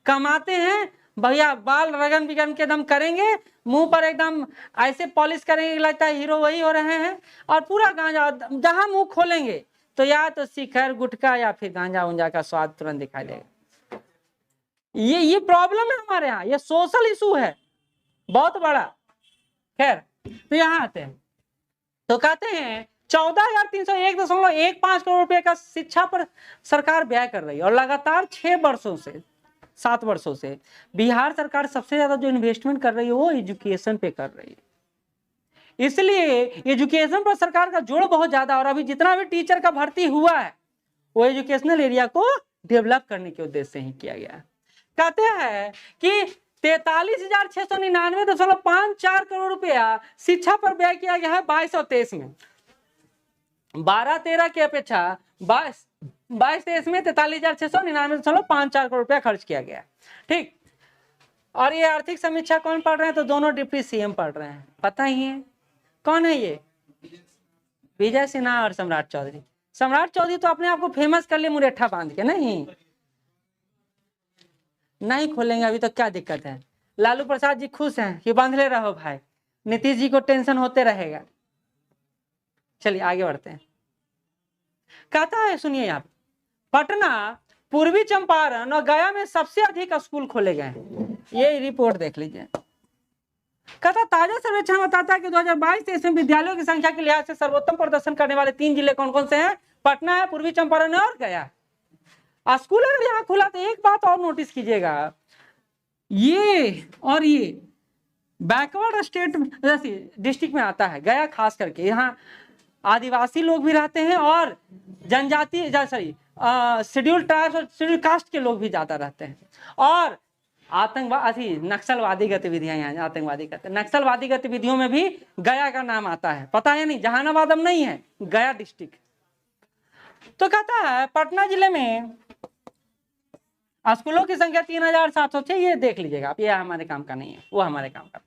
कमाते हैं भैया, बाल रगन बिगन के दम करेंगे, मुंह पर एकदम ऐसे पॉलिश करेंगे, लगता है हीरो वही हो रहे हैं, और पूरा गांजा जहां मुंह खोलेंगे तो या तो शिखर गुटखा या फिर गांजा उंजा का स्वाद तुरंत दिखाई देगा। ये प्रॉब्लम है हमारे यहाँ, ये सोशल इशू है बहुत बड़ा। खैर, तो यहाँ आते हैं, तो कहते हैं 14,301.15 करोड़ रुपए का शिक्षा पर सरकार व्यय कर रही है, और लगातार 7 वर्षों से बिहार सरकार सबसे ज्यादा जो इन्वेस्टमेंट कर रही है वो एजुकेशन पे कर रही है। इसलिए एजुकेशन पर सरकार का जोर बहुत ज्यादा, और अभी जितना भी टीचर का भर्ती हुआ है वो एजुकेशनल एरिया को डेवलप करने के उद्देश्य से ही किया गया है। कहते हैं कि 43,699.54 करोड़ रुपया शिक्षा पर व्यय किया गया है 22-23 में। 12-13 की अपेक्षा 22-23 में 43,699.54 करोड़ रुपया खर्च किया गया। ठीक, और ये आर्थिक समीक्षा कौन पढ़ रहे हैं? तो दोनों डिप्टी सीएम पढ़ रहे हैं। पता ही है कौन है ये? विजय सिन्हा और सम्राट चौधरी। सम्राट चौधरी तो अपने आप को फेमस कर लिए मुरेठा बांध के। नहीं खोलेंगे अभी तो क्या दिक्कत है? लालू प्रसाद जी खुश हैं कि बांध ले रहो भाई, नीतीश जी को टेंशन होते रहेगा। चलिए आगे बढ़ते हैं। कहता है, सुनिए आप, पटना, पूर्वी चंपारण और गया में सबसे अधिक स्कूल खोले गए। ये रिपोर्ट देख लीजिए। कहता, ताजा सर्वेक्षण बताता है कि 2022-23 में विद्यालयों की संख्या के लिहाज से सर्वोत्तम प्रदर्शन करने वाले 3 जिले कौन कौन से हैं? पटना है, पूर्वी चंपारण और गया। स्कूल अगर यहाँ खुला तो एक बात और नोटिस कीजिएगा, ये और ये बैकवर्ड स्टेट डिस्ट्रिक्ट में आता है गया, खास करके यहाँ आदिवासी लोग भी रहते हैं और जनजाति शेड्यूल ट्राइब्स और शेड्यूल कास्ट के लोग भी ज्यादा रहते हैं, और आतंकवादी नक्सलवादी गतिविधियां, यहाँ आतंकवादी नक्सलवादी गतिविधियों में भी गया का नाम आता है। पता है नहीं, जहानाबाद अब नहीं है, गया डिस्ट्रिक्ट। तो कहता है पटना जिले में स्कूलों की संख्या 3,706। ये देख लीजिएगा आप, ये हमारे काम का नहीं है, वो हमारे काम का।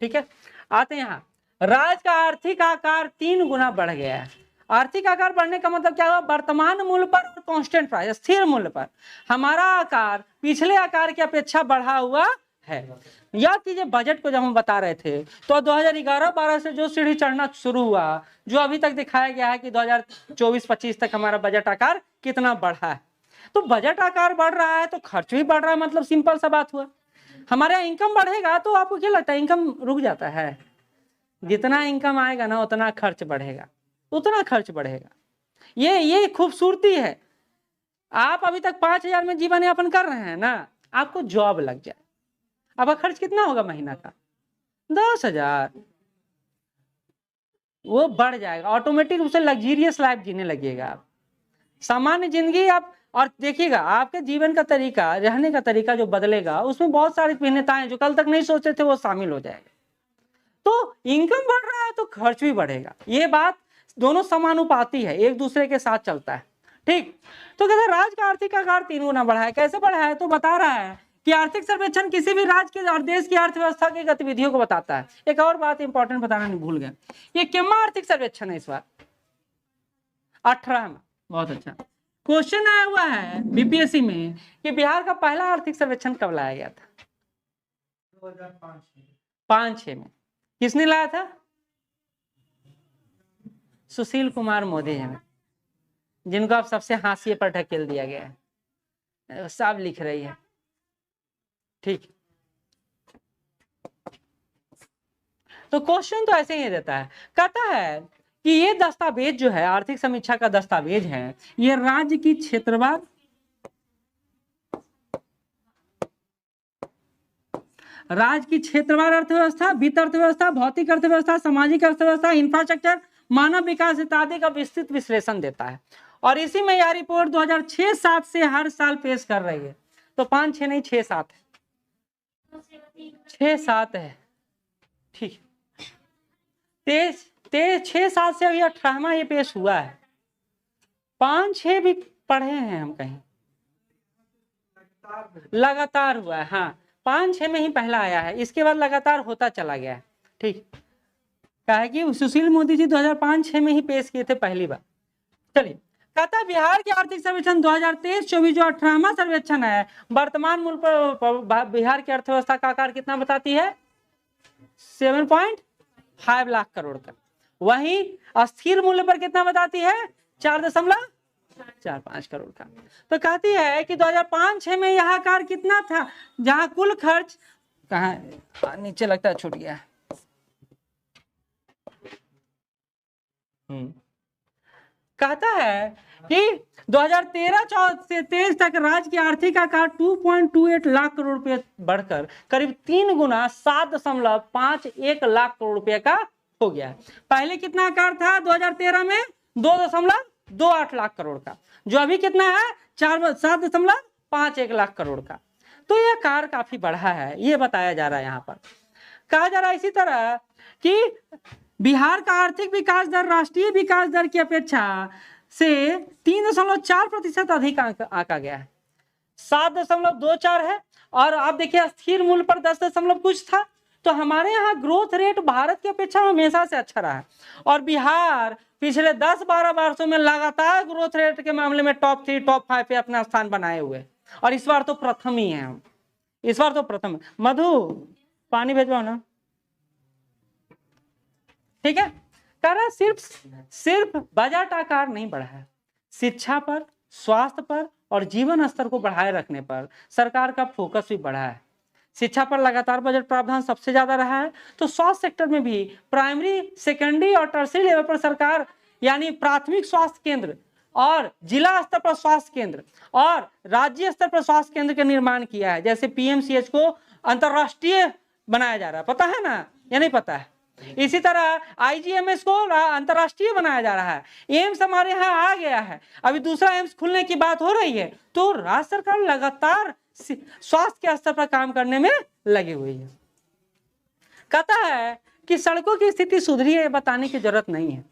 ठीक है, आते हैं यहाँ। राज्य का आर्थिक आकार 3 गुना बढ़ गया है। आर्थिक आकार बढ़ने का मतलब क्या हुआ? वर्तमान मूल्य पर और कांस्टेंट प्राइस, स्थिर मूल्य पर हमारा आकार पिछले आकार की अपेक्षा बढ़ा हुआ है। याद कीजिए, बजट को जब हम बता रहे थे तो 2011-12 से जो सीढ़ी चढ़ना शुरू हुआ, जो अभी तक दिखाया गया है कि 2024-25 तक हमारा बजट आकार कितना बढ़ा है। तो बजट आकार बढ़ रहा है तो खर्च भी बढ़ रहा है, मतलब सिंपल सा बात हुआ। हमारे यहाँ इनकम बढ़ेगा तो आपको क्या लगता है इनकम रुक जाता है? जितना इनकम आएगा ना उतना खर्च बढ़ेगा, उतना खर्च बढ़ेगा। ये खूबसूरती है। आप अभी तक 5,000 में जीवन यापन कर रहे हैं ना, आपको जॉब लग जाए, अब खर्च कितना होगा महीना का? 10,000। वो बढ़ जाएगा ऑटोमेटिक, उसे लग्जरियस लाइफ जीने लगेगा आप, सामान्य जिंदगी आप। और देखिएगा आपके जीवन का तरीका, रहने का तरीका जो बदलेगा, उसमें बहुत सारी भिन्नताएं जो कल तक नहीं सोचते थे वो शामिल हो जाएगा। तो इनकम बढ़ रहा है तो खर्च भी बढ़ेगा, ये बात दोनों समानुपाती है, एक दूसरे के साथ चलता है। ठीक, तो कहते हैं राज्य का आर्थिक आकार 3 गुना बढ़ा है। कैसे बढ़ा है? तो बता रहा है कि आर्थिक सर्वेक्षण किसी भी राज्य के और देश की अर्थव्यवस्था की गतिविधियों को बताता है। एक और बात इंपॉर्टेंट बताना नहीं भूल गए, ये कितना आर्थिक सर्वेक्षण है इस बार? 18 में। बहुत अच्छा क्वेश्चन आया हुआ है बीपीएससी में कि बिहार का पहला आर्थिक सर्वेक्षण कब लाया गया था? 2005-6 में। किसने लाया था? सुशील कुमार मोदी जी ने, जिनको अब सबसे हाशिए पर ढकेल दिया गया है, सब लिख रही है। ठीक, तो क्वेश्चन तो ऐसे ही देता है। कहता है कि ये दस्तावेज जो है, आर्थिक समीक्षा का दस्तावेज है, ये राज्य की क्षेत्रवार, राज्य की क्षेत्रवार अर्थव्यवस्था, वित्त अर्थव्यवस्था, भौतिक अर्थव्यवस्था, सामाजिक अर्थव्यवस्था, इंफ्रास्ट्रक्चर, मानव विकास इत्यादि का विस्तृत विश्लेषण देता है। और इसी में यह रिपोर्ट 2006-7 से हर साल पेश कर रही है। तो 5-6 नहीं, 6-7 है, 6-7 है। ठीक, 6-7 से अभी 18वां ये पेश हुआ है। 5-6 भी पढ़े हैं हम कहीं, लगातार हुआ है। हाँ, 5-6 में ही पहला आया है, इसके बाद लगातार होता चला गया है। ठीक, क्या है कि सुशील मोदी जी 2005-6 में ही पेश किए थे पहली बार। चलिए, कहता है बिहार के आर्थिक सर्वेक्षण 2023-24 जो 18वां सर्वेक्षण है, वर्तमान मूल्य पर बिहार की अर्थव्यवस्था का आकार कितना बताती है? 7.5 लाख करोड़ का। वहीं अस्थिर मूल्य पर कितना बताती है? 4.45 करोड़ का। तो कहती है कि 2005-6 में यह आकार कितना था, जहां कुल खर्च कहाँ नीचे लगता है छूट गया है। कहता है कि 2013-23 तक राज्य की आर्थिक आकार 2.28 लाख करोड़ रुपए बढ़कर करीब 3 गुना 7.51 लाख करोड़ रुपए का हो गया है। पहले कितना आकार था 2013 में? 2.28 लाख करोड़ का, जो अभी कितना है? 7.51 लाख करोड़ का। तो यह आकार काफी बढ़ा है, ये बताया जा रहा है। यहाँ पर कहा जा रहा है इसी तरह कि बिहार का आर्थिक विकास दर राष्ट्रीय विकास दर की अपेक्षा से 3.4% अधिक आंका गया है। 7.24 है, और आप देखिए स्थिर मूल्य पर 10 कुछ था। तो हमारे यहाँ ग्रोथ रेट भारत की अपेक्षा हमेशा से अच्छा रहा है, और बिहार पिछले 10-12 वर्षों में लगातार ग्रोथ रेट के मामले में टॉप 3 टॉप 5 पे अपना स्थान बनाए हुए, और इस बार तो प्रथम ही है हम, इस बार तो प्रथम। मधु पानी भेजवाओ ना। ठीक है, कह रहा सिर्फ बजट आकार नहीं बढ़ा है, शिक्षा पर, स्वास्थ्य पर और जीवन स्तर को बढ़ाए रखने पर सरकार का फोकस भी बढ़ा है। शिक्षा पर लगातार बजट प्रावधान सबसे ज्यादा रहा है, तो स्वास्थ्य सेक्टर में भी प्राइमरी, सेकेंडरी और टर्सरी लेवल पर सरकार यानी प्राथमिक स्वास्थ्य केंद्र और जिला स्तर पर स्वास्थ्य केंद्र और राज्य स्तर पर स्वास्थ्य केंद्र का निर्माण किया है। जैसे पीएमसीएच को अंतरराष्ट्रीय बनाया जा रहा है, पता है ना या नहीं पता है? इसी तरह आईजीएमएस को अंतरराष्ट्रीय बनाया जा रहा है। एम्स हमारे यहाँ आ गया है, अभी दूसरा एम्स खुलने की बात हो रही है। तो राज्य सरकार लगातार स्वास्थ्य के स्तर पर काम करने में लगी हुई है। कहता है कि सड़कों की स्थिति सुधरी है, बताने की जरूरत नहीं है।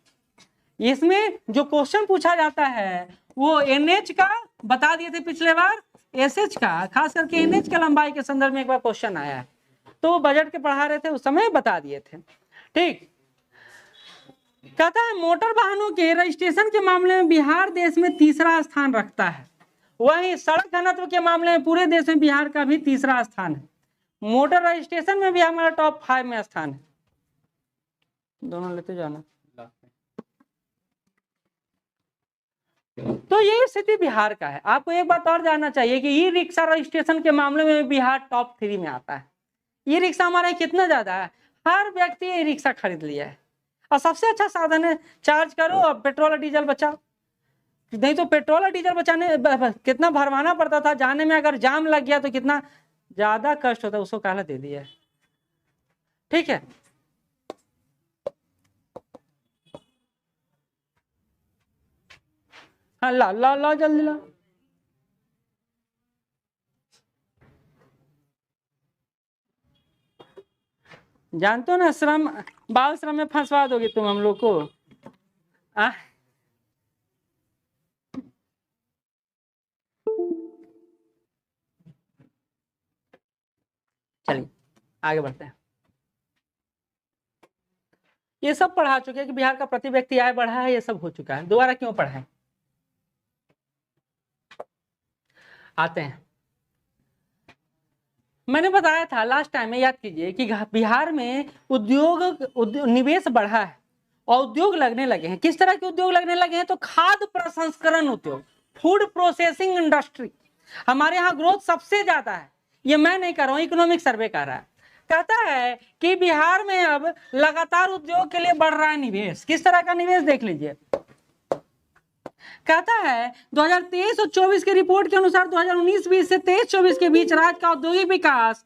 इसमें जो क्वेश्चन पूछा जाता है वो एनएच का बता दिए थे पिछले बार, एसएच का, खास करके एनएच के लंबाई के संदर्भ में एक बार क्वेश्चन आया है, तो वो बजट के पढ़ा रहे थे उस समय बता दिए थे। ठीक, कहता है मोटर वाहनों के रजिस्ट्रेशन के मामले में बिहार देश में तीसरा स्थान रखता है। वहीं सड़क घनत्व के मामले में पूरे देश में बिहार का भी तीसरा स्थान है। मोटर रजिस्ट्रेशन में भी हमारा टॉप 5 में स्थान है। दोनों लेते जाना। तो ये स्थिति बिहार का है। आपको एक बात और जानना चाहिए कि ई रिक्शा रजिस्ट्रेशन के मामले में बिहार टॉप 3 में आता है। ई रिक्शा हमारा कितना ज्यादा है, हर व्यक्ति ई रिक्शा खरीद लिया है, और सबसे अच्छा साधन है। चार्ज करो और पेट्रोल और डीजल बचाओ। नहीं तो पेट्रोल और डीजल बचाने कितना भरवाना पड़ता था, जाने में अगर जाम लग गया तो कितना ज्यादा कष्ट होता है, उसको कहला दे दिया है। ठीक है, हाँ ला ला ला जल्दी ला। जानते हो ना, श्रम बाल श्रम में फंसवा दोगे तुम हम लोग को। चलिए आगे बढ़ते हैं। ये सब पढ़ा चुके हैं कि बिहार का प्रति व्यक्ति आय बढ़ा है, ये सब हो चुका है, दोबारा क्यों पढ़ाएं। आते हैं, मैंने बताया था लास्ट टाइम में, याद कीजिए कि बिहार में उद्योग निवेश बढ़ा है और उद्योग लगने लगे हैं। किस तरह के उद्योग लगने लगे हैं? तो खाद्य प्रसंस्करण उद्योग, फूड प्रोसेसिंग इंडस्ट्री, हमारे यहाँ ग्रोथ सबसे ज्यादा है। ये मैं नहीं कर रहा हूँ, इकोनॉमिक सर्वे कर रहा है। कहता है कि बिहार में अब लगातार उद्योग के लिए बढ़ रहा है निवेश। किस तरह का निवेश देख लीजिए। कहता है 2023 और 24 की रिपोर्ट के अनुसार 2019-20 से 23-24 के बीच राज्य का औद्योगिक विकास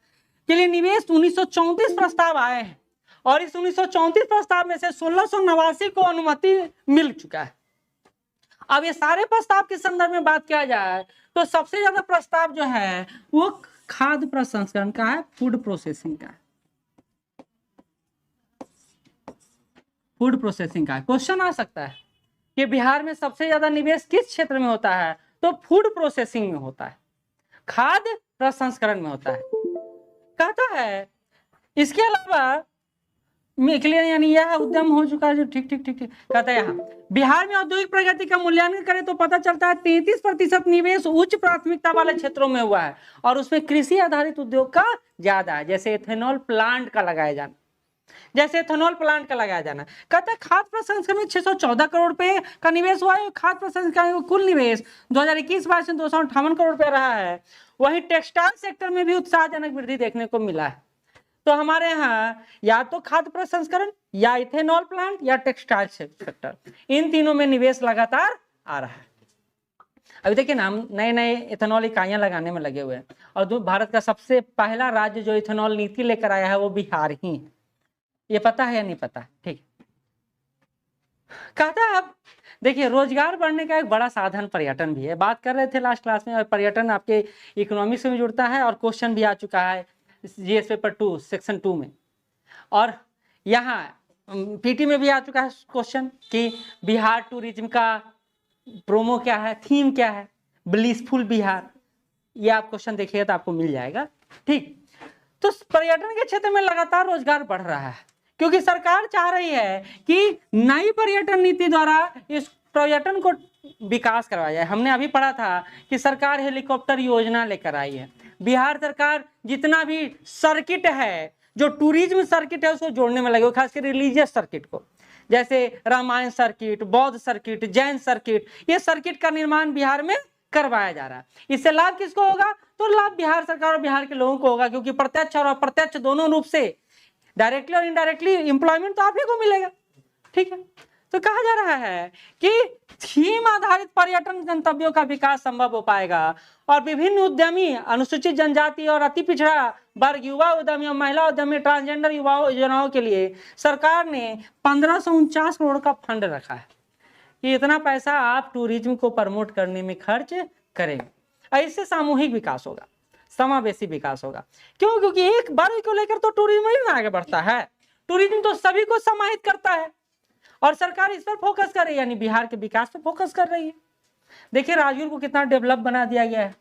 के लिए निवेश 1934 प्रस्ताव आए हैं, और इस 1934 प्रस्ताव में से 1689 को अनुमति मिल चुका है। अब ये सारे प्रस्ताव के संदर्भ में बात किया जाए तो सबसे ज्यादा प्रस्ताव जो है वो खाद्य प्रसंस्करण का है, फूड प्रोसेसिंग का है। फूड प्रोसेसिंग का क्वेश्चन आ सकता है कि बिहार में सबसे ज्यादा निवेश किस क्षेत्र में होता है, तो फूड प्रोसेसिंग में होता है, खाद्य प्रसंस्करण में होता है। कहता है इसके अलावा क्लियर, यानी यह उद्यम हो चुका है जो ठीक ठीक ठीक ठीक। कहता है यहाँ बिहार में औद्योगिक प्रगति का मूल्यांकन करें तो पता चलता है 33% निवेश उच्च प्राथमिकता वाले क्षेत्रों में हुआ है और उसमें कृषि आधारित उद्योग का ज्यादा है, जैसे इथेनॉल प्लांट का लगाया जाना, कहता है खाद्य प्रसंस्करण में 614 करोड़ रुपए का निवेश हुआ है। खाद्य प्रसंस्करण का कुल निवेश 2021-22 में 258 करोड़ रुपया रहा है। वहीं टेक्सटाइल सेक्टर में भी उत्साहजनक वृद्धि देखने को मिला है। तो हमारे यहाँ या तो खाद्य प्रसंस्करण या इथेनॉल प्लांट या टेक्सटाइल सेक्टर, इन तीनों में निवेश लगातार आ रहा है। अभी देखिए ना, हम नए नए इथेनॉल इकाइयां लगाने में लगे हुए हैं और भारत का सबसे पहला राज्य जो इथेनॉल नीति लेकर आया है वो बिहार ही है। ये पता है या नहीं पता? ठीक। कहता है अब देखिए रोजगार बढ़ने का एक बड़ा साधन पर्यटन भी है। बात कर रहे थे लास्ट क्लास में, और पर्यटन आपके इकोनॉमिक्स में जुड़ता है और क्वेश्चन भी आ चुका है जीएस पेपर 2 सेक्शन 2 में, और यहाँ पीटी में भी आ चुका है क्वेश्चन कि बिहार टूरिज्म का प्रोमो क्या है, थीम क्या है, ब्लिसफुल बिहार। ये आप क्वेश्चन देखिएगा तो आपको मिल जाएगा। ठीक, तो पर्यटन के क्षेत्र में लगातार रोजगार बढ़ रहा है क्योंकि सरकार चाह रही है कि नई पर्यटन नीति द्वारा इस पर्यटन को विकास करवाया जाए। हमने अभी पढ़ा था कि सरकार हेलीकॉप्टर योजना लेकर आई है। बिहार सरकार जितना भी सर्किट है, जो टूरिज्म सर्किट है, उसको जोड़ने में लगे हुए, खासकर रिलीजियस सर्किट को, जैसे रामायण सर्किट, बौद्ध सर्किट, जैन सर्किट, ये सर्किट का निर्माण बिहार में करवाया जा रहा है। इससे लाभ किसको होगा? तो लाभ बिहार सरकार और बिहार के लोगों को होगा, क्योंकि प्रत्यक्ष और अप्रत्यक्ष दोनों रूप से, डायरेक्टली और इनडायरेक्टली एम्प्लॉयमेंट तो आप ही को मिलेगा। ठीक है, तो कहा जा रहा है कि थीम आधारित पर्यटन गंतव्यों का विकास संभव हो पाएगा और विभिन्न उद्यमी, अनुसूचित जनजाति और अति पिछड़ा वर्ग, युवा उद्यमी और महिला उद्यमी, ट्रांसजेंडर युवा योजनाओं के लिए सरकार ने 1549 करोड़ का फंड रखा है कि इतना पैसा आप टूरिज्म को प्रमोट करने में खर्च करेंगे। इससे सामूहिक विकास होगा, समावेशी विकास होगा। क्यों? क्योंकि एक वर्ग को लेकर तो टूरिज्म ही आगे बढ़ता है। टूरिज्म तो सभी को समाहित करता है और सरकार इस पर फोकस कर रही है, यानी बिहार के विकास पर फोकस कर रही है। देखिए राजगीर को कितना डेवलप बना दिया गया है,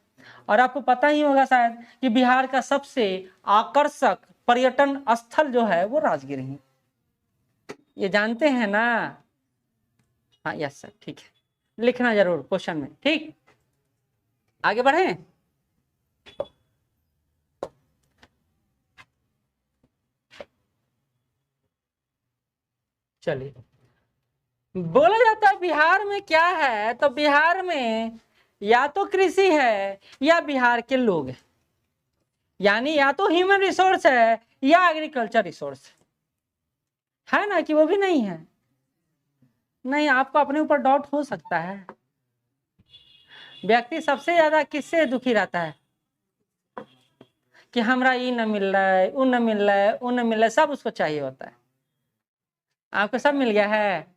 और आपको पता ही होगा शायद कि बिहार का सबसे आकर्षक पर्यटन स्थल जो है वो राजगीर ही, ये जानते हैं ना? हाँ यस सर, ठीक है, लिखना जरूर क्वेश्चन में। ठीक, आगे बढ़े। चलिए, बोला जाता है बिहार में क्या है, तो बिहार में या तो कृषि है या बिहार के लोग हैं, यानी या तो ह्यूमन रिसोर्स है या एग्रीकल्चर रिसोर्स है ना, कि वो भी नहीं है? नहीं, आपको अपने ऊपर डाउट हो सकता है। व्यक्ति सबसे ज्यादा किससे दुखी रहता है कि हमरा ये न मिल रहा है, वो न मिल रहा है, वो न मिल रहा है, सब उसको चाहिए होता है। आपको सब मिल गया है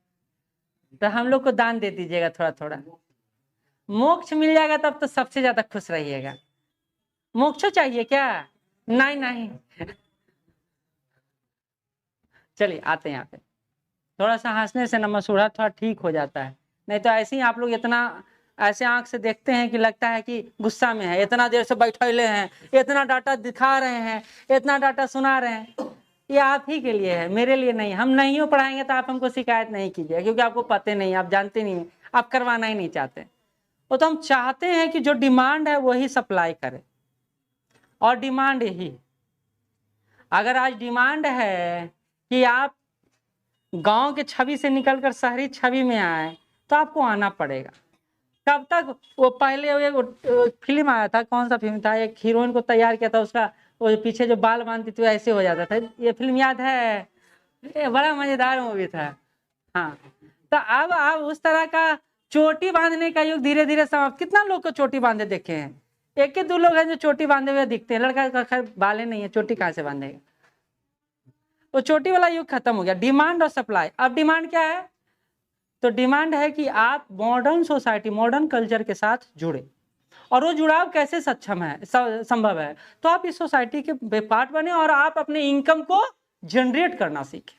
तो हम लोग को दान दे दीजिएगा थोड़ा थोड़ा, मोक्ष मिल जाएगा तब तो सबसे ज्यादा खुश रहिएगा। मोक्ष चाहिए क्या? नहीं नहीं। चलिए आते हैं यहाँ पे, थोड़ा सा हंसने से ना मसूड़ा थोड़ा ठीक हो जाता है, नहीं तो ऐसे ही आप लोग इतना ऐसे आंख से देखते हैं कि लगता है कि गुस्सा में है, इतना देर से बैठे हैं, इतना डाटा दिखा रहे हैं, इतना डाटा सुना रहे हैं। ये आप ही के लिए है, मेरे लिए नहीं। हम नहीं हो पढ़ाएंगे तो आप हमको शिकायत नहीं कीजिए, क्योंकि आपको पता नहीं, आप जानते नहीं, आप करवाना ही नहीं चाहते। वो तो हम चाहते हैं कि जो डिमांड है वही सप्लाई करे, और डिमांड यही, अगर आज डिमांड है कि आप गांव के छवि से निकलकर शहरी छवि में आए तो आपको आना पड़ेगा। कब तक? वो पहले एक फिल्म आया था, कौन सा फिल्म था, एक हीरोइन को तैयार किया था, उसका वो पीछे जो बाल बांधती थी ऐसे हो जाता था, ये फिल्म याद है? ये बड़ा मजेदार मूवी था। हाँ, तो अब आप उस तरह का चोटी बांधने का युग धीरे धीरे समाप्त। कितना लोग को चोटी बांधे देखे हैं? एक के दो लोग हैं जो चोटी बांधे हुए दिखते हैं। लड़का का खैर बालें नहीं है, चोटी कहाँ से बांधेगा? वो चोटी वाला युग खत्म हो गया। डिमांड और सप्लाई। अब डिमांड क्या है? तो डिमांड है कि आप मॉडर्न सोसाइटी, मॉडर्न कल्चर के साथ जुड़े, और वो जुड़ाव कैसे सक्षम है, संभव है? तो आप इस सोसाइटी के पार्ट बने और आप अपने इनकम को जनरेट करना सीखें।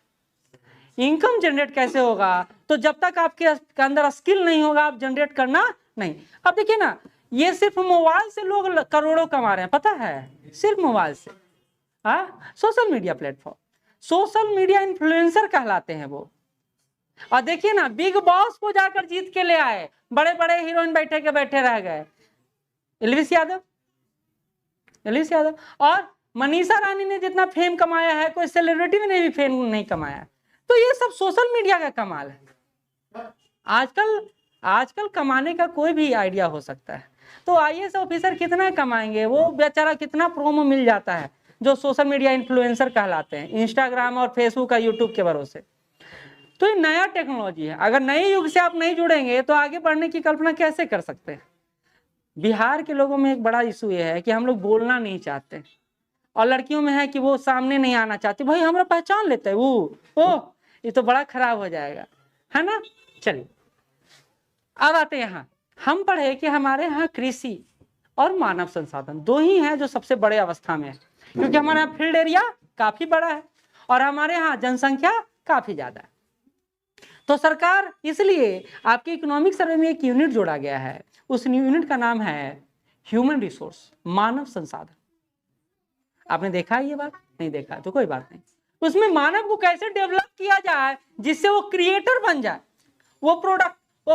इनकम जनरेट कैसे होगा? तो जब तक आपके अंदर स्किल नहीं होगा आप जनरेट करना नहीं। अब देखिए ना, ये सिर्फ मोबाइल से लोग करोड़ों कमा रहे हैं, पता है, सिर्फ मोबाइल से। हाँ, social media platform, social media influencer कहलाते हैं वो। और देखिए ना, बिग बॉस को जाकर जीत के ले आए, बड़े बड़े हीरोइन बैठे रह गए, एल्विस यादव, और मनीषा रानी ने जितना फेम कमाया है कोई सेलिब्रिटी ने भी फेम नहीं कमाया। तो ये सब सोशल मीडिया का कमाल है। आजकल कमाने का कोई भी आइडिया हो सकता है। तो आईएएस ऑफिसर कितना कमाएंगे, वो बेचारा कितना प्रोमो मिल जाता है, जो सोशल मीडिया इन्फ्लुएंसर कहलाते हैं, इंस्टाग्राम और फेसबुक और यूट्यूब के भरोसे। तो ये नया टेक्नोलॉजी है, अगर नए युग से आप नहीं जुड़ेंगे तो आगे बढ़ने की कल्पना कैसे कर सकते हैं। बिहार के लोगों में एक बड़ा इशू ये है कि हम लोग बोलना नहीं चाहते, और लड़कियों में है कि वो सामने नहीं आना चाहती। भाई हमारा पहचान लेते हैं वो, ओह ये तो बड़ा खराब हो जाएगा, है ना। चलिए अब आते हैं यहाँ, हम पढ़े कि हमारे यहाँ कृषि और मानव संसाधन दो ही हैं जो सबसे बड़े अवस्था में है, क्योंकि हमारे यहाँ फील्ड एरिया काफी बड़ा है और हमारे यहाँ जनसंख्या काफी ज्यादा है। तो सरकार इसलिए आपके इकोनॉमिक सर्वे में एक यूनिट जोड़ा गया है, उस यूनिट का नाम है ह्यूमन रिसोर्स, मानव संसाधन। आपने देखा है ये बात? नहीं देखा तो कोई बात नहीं। उसमें मानव को कैसे डेवलप किया जाए जिससे वो क्रिएटर बन जाए, वो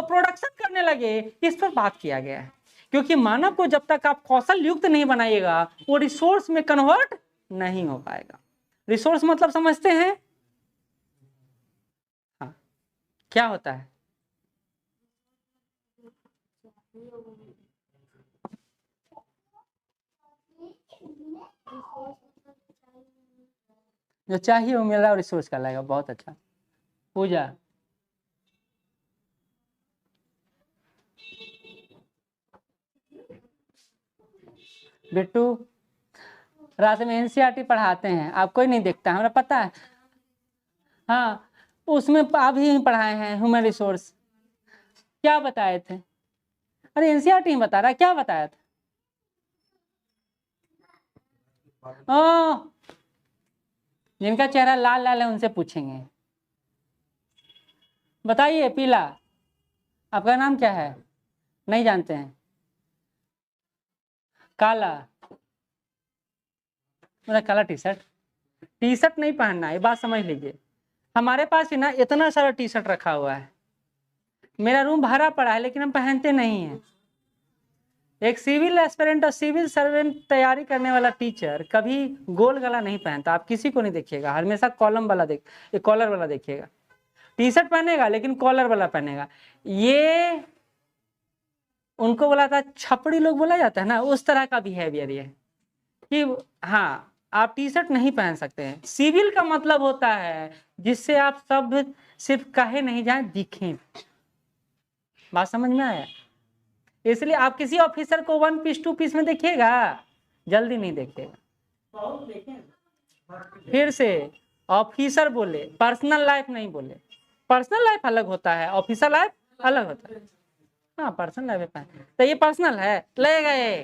प्रोडक्शन करने लगे, इस पर बात किया गया है। क्योंकि मानव को जब तक आप कौशल युक्त नहीं बनाइएगा वो रिसोर्स में कन्वर्ट नहीं हो पाएगा। रिसोर्स मतलब समझते हैं? हाँ, क्या होता है? जो चाहिए वो मिल रहा है, रिसोर्स का लाएगा। बहुत अच्छा। पूजा, बिट्टू, रात में एनसीईआरटी पढ़ाते हैं, आप कोई नहीं देखता, हमें पता है। हाँ, उसमें आप ही पढ़ाए हैं ह्यूमन रिसोर्स। क्या बताए थे? अरे एनसीईआरटी ही बता रहा, क्या बताया था? जिनका चेहरा लाल लाल है उनसे पूछेंगे। बताइए पीला, आपका नाम क्या है? नहीं जानते हैं? काला, मेरा काला टी शर्ट नहीं पहनना, ये बात समझ लीजिए। हमारे पास ही ना इतना सारा टी शर्ट रखा हुआ है, मेरा रूम भरा पड़ा है, लेकिन हम पहनते नहीं हैं। एक सिविल एस्पिरेंट और सिविल सर्वेंट तैयारी करने वाला टीचर कभी गोल गला नहीं पहनता, आप किसी को नहीं देखिएगा, हमेशा कॉलर वाला देखिएगा। टी शर्ट पहनेगा लेकिन कॉलर वाला पहनेगा। ये उनको बोला था छपड़ी लोग बोला जाता है ना, उस तरह का बिहेवियर ये कि हाँ, आप टी शर्ट नहीं पहन सकते हैं। सिविल का मतलब होता है जिससे आप सब सिर्फ कहे नहीं जाए, दिखें। बात समझ में आया? इसलिए आप किसी ऑफिसर को 1 पीस 2 पीस में देखिएगा, जल्दी नहीं देखिएगा। फिर से ऑफिसर बोले, पर्सनल लाइफ नहीं बोले। पर्सनल लाइफ अलग होता है, ऑफिसर लाइफ अलग होता है। हाँ, पर्सनल लाइफ है, तो ये पर्सनल है, ले गए।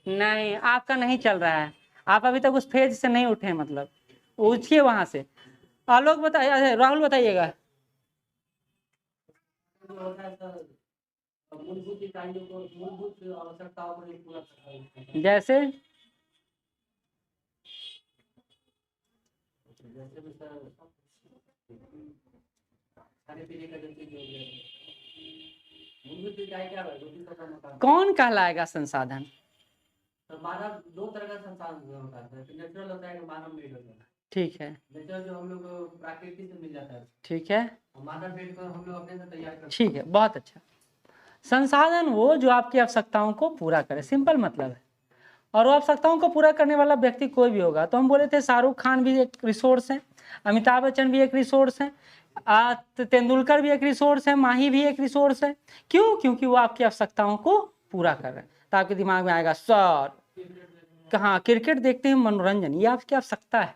नहीं, आपका नहीं चल रहा है, आप अभी तक उस फेज से नहीं उठे, मतलब उठिए वहां से। आलोक बताइए, राहुल बताइएगा। जैसे कौन कहलाएगा संसाधन? तो मानव दो तरह का संसाधन होता है, नेचुरल होता है, मानव मेड होता है। ठीक है, नेचुरल जो हम लोग प्राकृतिक से मिल जाता है। ठीक है, मानव मेड को हम लोग अपने से तैयार करते हैं। ठीक है, बहुत अच्छा। संसाधन वो जो आपकी आवश्यकताओं को पूरा करे, सिंपल मतलब है। और वो आवश्यकताओं को पूरा करने वाला व्यक्ति कोई भी होगा। तो हम बोले थे शाहरुख खान भी एक रिसोर्स है, अमिताभ बच्चन भी एक रिसोर्स है, तेंदुलकर भी एक रिसोर्स है, माही भी एक रिसोर्स है। क्यों? क्योंकि वो आपकी आवश्यकताओं को पूरा कर रहे हैं। तो आपके दिमाग में आएगा सर कहाँ क्रिकेट देखते हैं, मनोरंजन, ये आपकी आवश्यकता है।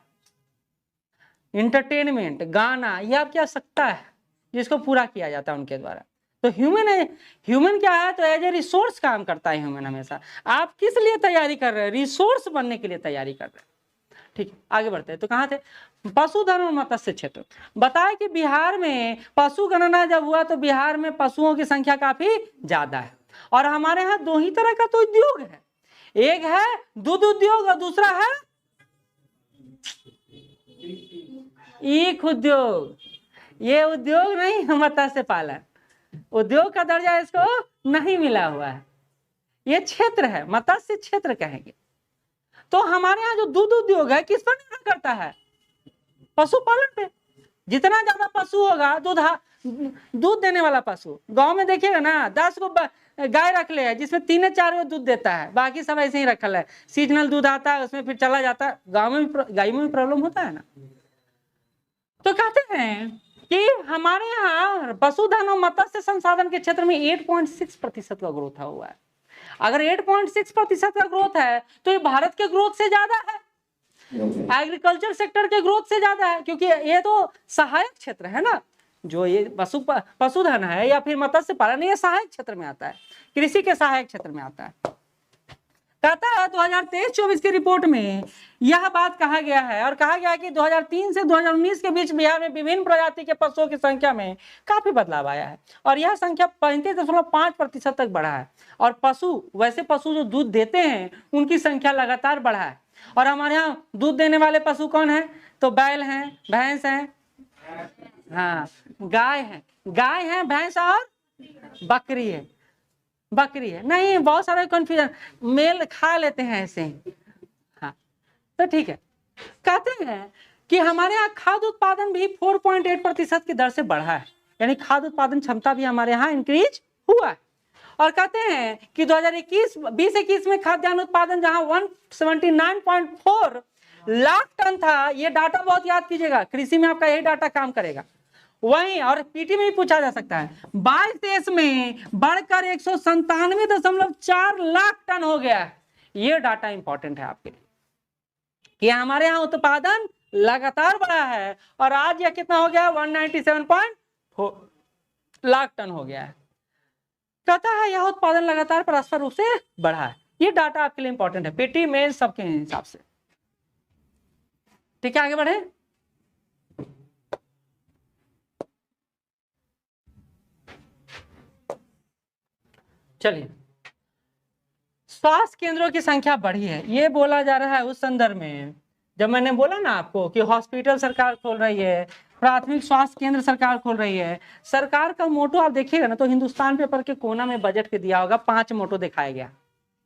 इंटरटेनमेंट, गाना, ये आपकी आवश्यकता है जिसको पूरा किया जाता है उनके द्वारा। तो ह्यूमन क्या है? तो एज ए रिसोर्स काम करता है ह्यूमन हमेशा। आप किस लिए तैयारी कर रहे हैं? रिसोर्स बनने के लिए तैयारी कर रहे हैं। ठीक है, आगे बढ़ते हैं। तो कहाँ थे? पशुधन और मत्स्य क्षेत्र। बताया कि बिहार में पशु गणना जब हुआ तो बिहार में पशुओं की संख्या काफी ज्यादा है, और हमारे यहाँ दो ही तरह का तो उद्योग है, एक है दूध उद्योग और दूसरा है ईख उद्योग। ये उद्योग नहीं, मत्स्य पालन उद्योग का दर्जा इसको नहीं मिला हुआ है, ये क्षेत्र है, मत्स्य क्षेत्र कहेंगे। तो हमारे यहाँ जो दूध उद्योग है किस पर निर्भर करता है? पशुपालन पे। जितना ज्यादा पशु होगा, दूध देने वाला पशु, गांव में देखिएगा ना 10 को गाय रख ले जिसमें 3-4 गो दूध देता है, बाकी सब ऐसे ही रखल है, सीजनल दूध आता है उसमें फिर चला जाता है। गाँव में भी गाय में भी प्रॉब्लम होता है ना। तो कहते हैं कि हमारे यहाँ पशुधन और मत्स्य संसाधन के क्षेत्र में 8.6% का ग्रोथ हुआ है। अगर 8.6% का ग्रोथ है तो ये भारत के ग्रोथ से ज्यादा है, एग्रीकल्चर सेक्टर के ग्रोथ से ज्यादा है, क्योंकि ये तो सहायक क्षेत्र है ना। जो ये पशुधन है या फिर मत्स्य पालन, ये सहायक क्षेत्र में आता है, कृषि के सहायक क्षेत्र में आता है। कहता है 2023-24 की रिपोर्ट में यह बात कहा गया है, और कहा गया है कि 2003 से 2019 के बीच बिहार में विभिन्न प्रजाति के पशुओं की संख्या में काफी बदलाव आया है, और यह संख्या 35.5% तक बढ़ा है। और वैसे पशु जो दूध देते हैं उनकी संख्या लगातार बढ़ा है। और हमारे यहाँ दूध देने वाले पशु कौन है? तो बैल हैं, भैंस हैं, हाँ गाय है, भैंस और बकरी है। नहीं, बहुत सारे कंफ्यूजन, मेल खा लेते हैं ऐसे ही। हाँ तो ठीक है। कहते हैं कि हमारे यहाँ खाद्य उत्पादन भी 4.8% की दर से बढ़ा है, यानी खाद्य उत्पादन क्षमता भी हमारे यहाँ इंक्रीज हुआ है। और कहते हैं कि 2021 में खाद्यान्न उत्पादन जहां 179.4 लाख टन था, ये डाटा बहुत याद कीजिएगा, कृषि में आपका यही डाटा काम करेगा। वहीं और पीटी में भी पूछा जा सकता है, 22 में बढ़कर 197.4 लाख टन हो गया है। ये डाटा इंपॉर्टेंट है आपके लिए कि हमारे यहाँ उत्पादन लगातार बढ़ा है, और आज यह कितना हो गया? 197.4 लाख टन हो गया है। कहता है यह उत्पादन लगातार परस्पर रूप से बढ़ा है। ये डाटा आपके लिए इंपॉर्टेंट है, पेटी में सबके हिसाब से। ठीक है, आगे बढ़े। चलिए, स्वास्थ्य केंद्रों की संख्या बढ़ी है, ये बोला जा रहा है उस संदर्भ में जब मैंने बोला ना आपको कि हॉस्पिटल सरकार खोल रही है, प्राथमिक स्वास्थ्य केंद्र सरकार खोल रही है। सरकार का मोटो आप देखिएगा ना तो हिंदुस्तान पेपर के कोना में बजट के दिया होगा 5 मोटो दिखाया गया,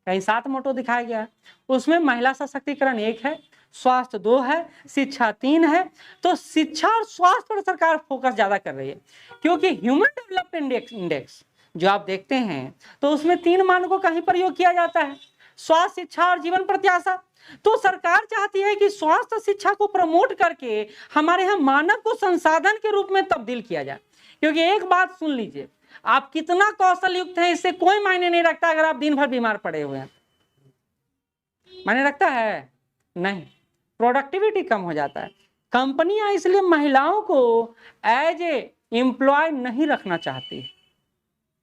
कहीं 7 मोटो दिखाया गया। उसमें महिला सशक्तिकरण 1 है, स्वास्थ्य 2 है, शिक्षा 3 है। तो शिक्षा और स्वास्थ्य पर सरकार फोकस ज्यादा कर रही है, क्योंकि ह्यूमन डेवलपमेंट इंडेक्स जो आप देखते हैं तो उसमें 3 मानकों का ही प्रयोग किया जाता है, स्वास्थ्य, शिक्षा और जीवन प्रत्याशा। तो सरकार चाहती है कि स्वास्थ्य शिक्षा को प्रमोट करके हमारे यहाँ मानव को संसाधन के रूप में तब्दील किया जाए। क्योंकि एक बात सुन लीजिए, आप कितना कौशल युक्त हैं इससे कोई मायने नहीं रखता अगर आप दिन भर बीमार पड़े हुए हैं। मायने रखता है? नहीं, प्रोडक्टिविटी कम हो जाता है। कंपनियां इसलिए महिलाओं को एज ए एम्प्लॉय नहीं रखना चाहती,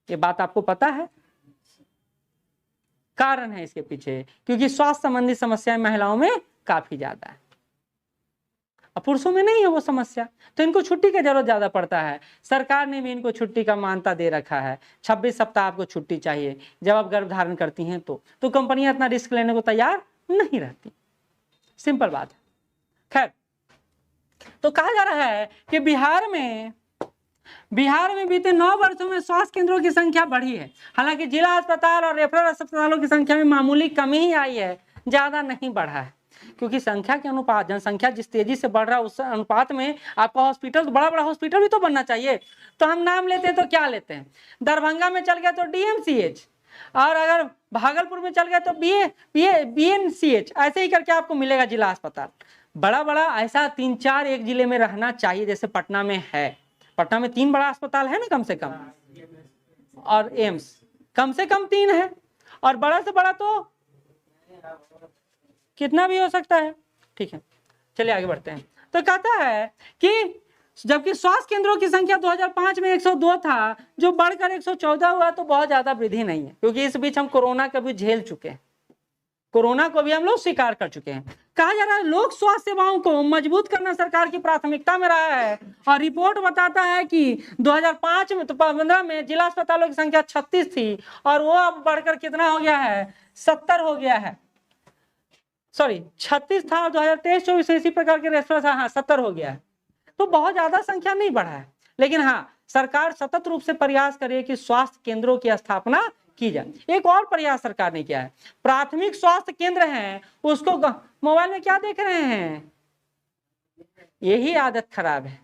ये बात आपको पता है? कारण है इसके पीछे, क्योंकि स्वास्थ्य संबंधी समस्याएं महिलाओं में काफी ज्यादा है, अब पुरुषों में नहीं है वो समस्या, तो इनको छुट्टी की जरूरत ज्यादा पड़ता है। सरकार ने भी इनको छुट्टी का मान्यता दे रखा है, 26 सप्ताह आपको छुट्टी चाहिए जब आप गर्भ धारण करती हैं। तो कंपनियां इतना रिस्क लेने को तैयार नहीं रहती, सिंपल बात है। खैर, तो कहा जा रहा है कि बिहार में बीते 9 वर्षों में स्वास्थ्य केंद्रों की संख्या बढ़ी है। हालांकि जिला अस्पताल और रेफरल अस्पतालों की संख्या में मामूली कमी ही आई है, ज्यादा नहीं बढ़ा है। क्योंकि संख्या के अनुपात, जनसंख्या जिस तेजी से बढ़ रहा है उस अनुपात में आपका हॉस्पिटल, बड़ा बड़ा हॉस्पिटल भी तो बनना चाहिए। तो हम नाम लेते हैं तो क्या लेते हैं, दरभंगा में चल गया तो DMCH, और अगर भागलपुर में चल गया तो BNCH, ऐसे ही करके आपको मिलेगा जिला अस्पताल। बड़ा बड़ा ऐसा 3-4 एक जिले में रहना चाहिए, जैसे पटना में है। पटना में 3 बड़ा अस्पताल है ना कम से कम, और एम्स कम से कम 3 है, और बड़ा से बड़ा तो कितना भी हो सकता है। ठीक है, चलिए आगे बढ़ते हैं। तो कहता है कि जबकि स्वास्थ्य केंद्रों की संख्या 2005 में 102 था, जो बढ़कर 114 हुआ, तो बहुत ज्यादा वृद्धि नहीं है, क्योंकि इस बीच हम कोरोना का भी झेल चुके हैं। कोरोना को भी हम लोग स्वीकार कर चुके हैं। कहा जा रहा है लोक स्वास्थ्य सेवाओं को मजबूत करना सरकार की प्राथमिकता में रहा है, और रिपोर्ट बताता है कि 2005 में तो 15 में जिला अस्पतालों की संख्या 36 थी, और वो अब बढ़कर कितना हो गया है, 70 हो गया है। सॉरी 36 था, 2023-24 इसी प्रकार के रेफरेंस, हाँ 70 हो गया है। तो बहुत ज्यादा संख्या नहीं बढ़ा है, लेकिन हाँ सरकार सतत रूप से प्रयास करे कि स्वास्थ्य केंद्रों की स्थापना की जाए। एक और प्रयास सरकार ने किया है, प्राथमिक स्वास्थ्य केंद्र हैं उसको, मोबाइल में क्या देख रहे हैं, यही आदत खराब है।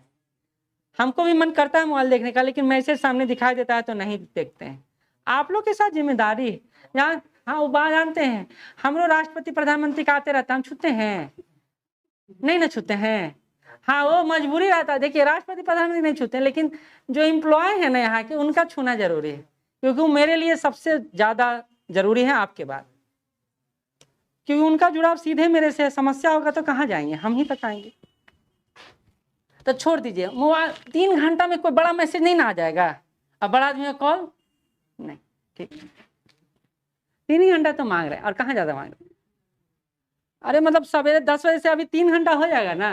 हमको भी मन करता है मोबाइल देखने का, लेकिन मैसेज सामने दिखाई देता है तो नहीं देखते हैं। आप लोग के साथ जिम्मेदारी, यहाँ हाँ वो बात जानते हैं, हम लोग राष्ट्रपति प्रधानमंत्री का आते रहता, हम छूते हैं नहीं ना, छूते हैं, हाँ वो मजबूरी रहता है। देखिए राष्ट्रपति प्रधानमंत्री नहीं छूते, लेकिन जो एम्प्लॉय है ना यहाँ के, उनका छूना जरूरी है, क्योंकि वो मेरे लिए सबसे ज्यादा जरूरी है आपके बाद, क्योंकि उनका जुड़ाव सीधे मेरे से। समस्या होगा तो कहाँ जाएंगे, हम ही तक आएंगे। तो छोड़ दीजिए मोबाइल, 3 घंटा में कोई बड़ा मैसेज नहीं ना आ जाएगा, अब बड़ा आदमी का कॉल नहीं, ठीक 3 ही घंटा तो मांग रहे हैं, और कहाँ ज्यादा मांग रहे हैं। अरे मतलब सवेरे 10 बजे से अभी 3 घंटा हो जाएगा ना,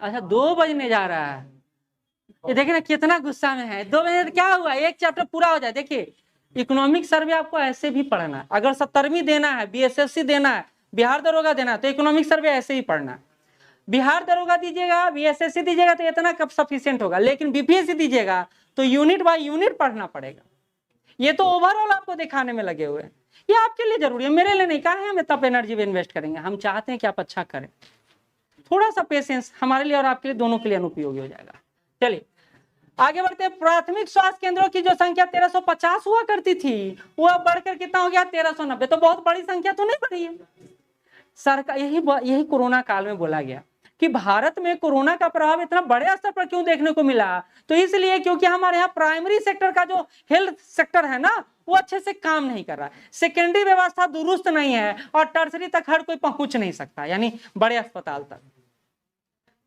अच्छा 2 बजने जा रहा है, ये देखिए ना कितना गुस्सा में है। 2 बजे क्या हुआ, एक चैप्टर पूरा हो जाए। देखिए इकोनॉमिक सर्वे आपको ऐसे भी पढ़ना है, अगर 70वीं देना है, BSSC देना है, बिहार दरोगा देना है, तो इकोनॉमिक सर्वे ऐसे ही पढ़ना है। बिहार दरोगा दीजिएगा, BSSC दीजिएगा तो इतना कब सफिशिएंट होगा, लेकिन BPSC दीजिएगा तो यूनिट बाय यूनिट पढ़ना पड़ेगा। ये तो ओवरऑल आपको दिखाने में लगे हुए हैं, ये आपके लिए जरूरी है, मेरे लिए नहीं। कहा है हम तब एनर्जी भी इन्वेस्ट करेंगे, हम चाहते हैं कि आप अच्छा करें। थोड़ा सा पेशेंस हमारे लिए और आपके लिए, दोनों के लिए अनुपयोगी हो जाएगा। चलिए आगे बढ़ते हैं। प्राथमिक स्वास्थ्य केंद्रों की जो संख्या 1350 हुआ करती थी, वो अब बढ़कर कितना हो गया, 1390। तो बहुत बड़ी संख्या तो नहीं बढ़ी है। सरकार यही कोरोना काल में बोला गया कि भारत में कोरोना का प्रभाव इतना बड़े स्तर पर क्यों देखने को मिला, तो इसलिए क्योंकि हमारे यहाँ प्राइमरी सेक्टर का जो हेल्थ सेक्टर है ना, वो अच्छे से काम नहीं कर रहा है, सेकेंडरी व्यवस्था दुरुस्त नहीं है, और टर्सरी तक हर कोई पहुंच नहीं सकता, यानी बड़े अस्पताल तक।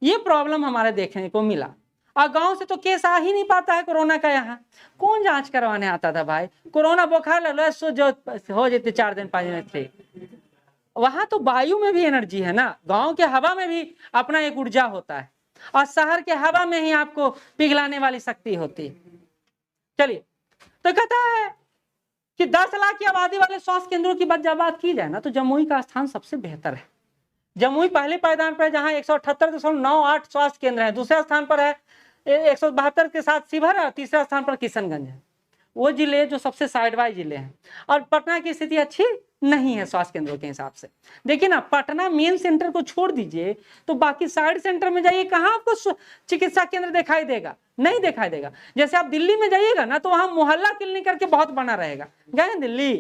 ये प्रॉब्लम हमारे देखने को मिला, और गांव से तो केस आ ही नहीं पाता है कोरोना का। यहाँ कौन जांच करवाने आता था भाई, कोरोना बुखार लग रहा है जो हो जाते 4 दिन 5 दिन थे। वहां तो वायु में भी एनर्जी है ना, गांव के हवा में भी अपना एक ऊर्जा होता है, और शहर के हवा में ही आपको पिघलाने वाली शक्ति होती है। चलिए तो कहता है कि 10 लाख की आबादी वाले स्वास्थ्य केंद्रों की जब बात की जाए ना, तो जमुई का स्थान सबसे बेहतर है। जमुई पहले पायदान पर, जहां 178.98 स्वास्थ्य केंद्र है, दूसरे स्थान पर है 172 के साथ शिवहर, और तीसरे स्थान पर किशनगंज है। वो जिले जो सबसे साइड वाइज जिले हैं, और पटना की स्थिति अच्छी नहीं है स्वास्थ्य केंद्रों के हिसाब से। देखिए ना, पटना मेन सेंटर को छोड़ दीजिए तो बाकी साइड सेंटर में जाइए, कहाँ आपको चिकित्सा केंद्र दिखाई देगा, नहीं दिखाई देगा। जैसे आप दिल्ली में जाइएगा ना, तो वहां मोहल्ला क्लिनिक करके बहुत बना रहेगा। गए हैं दिल्ली?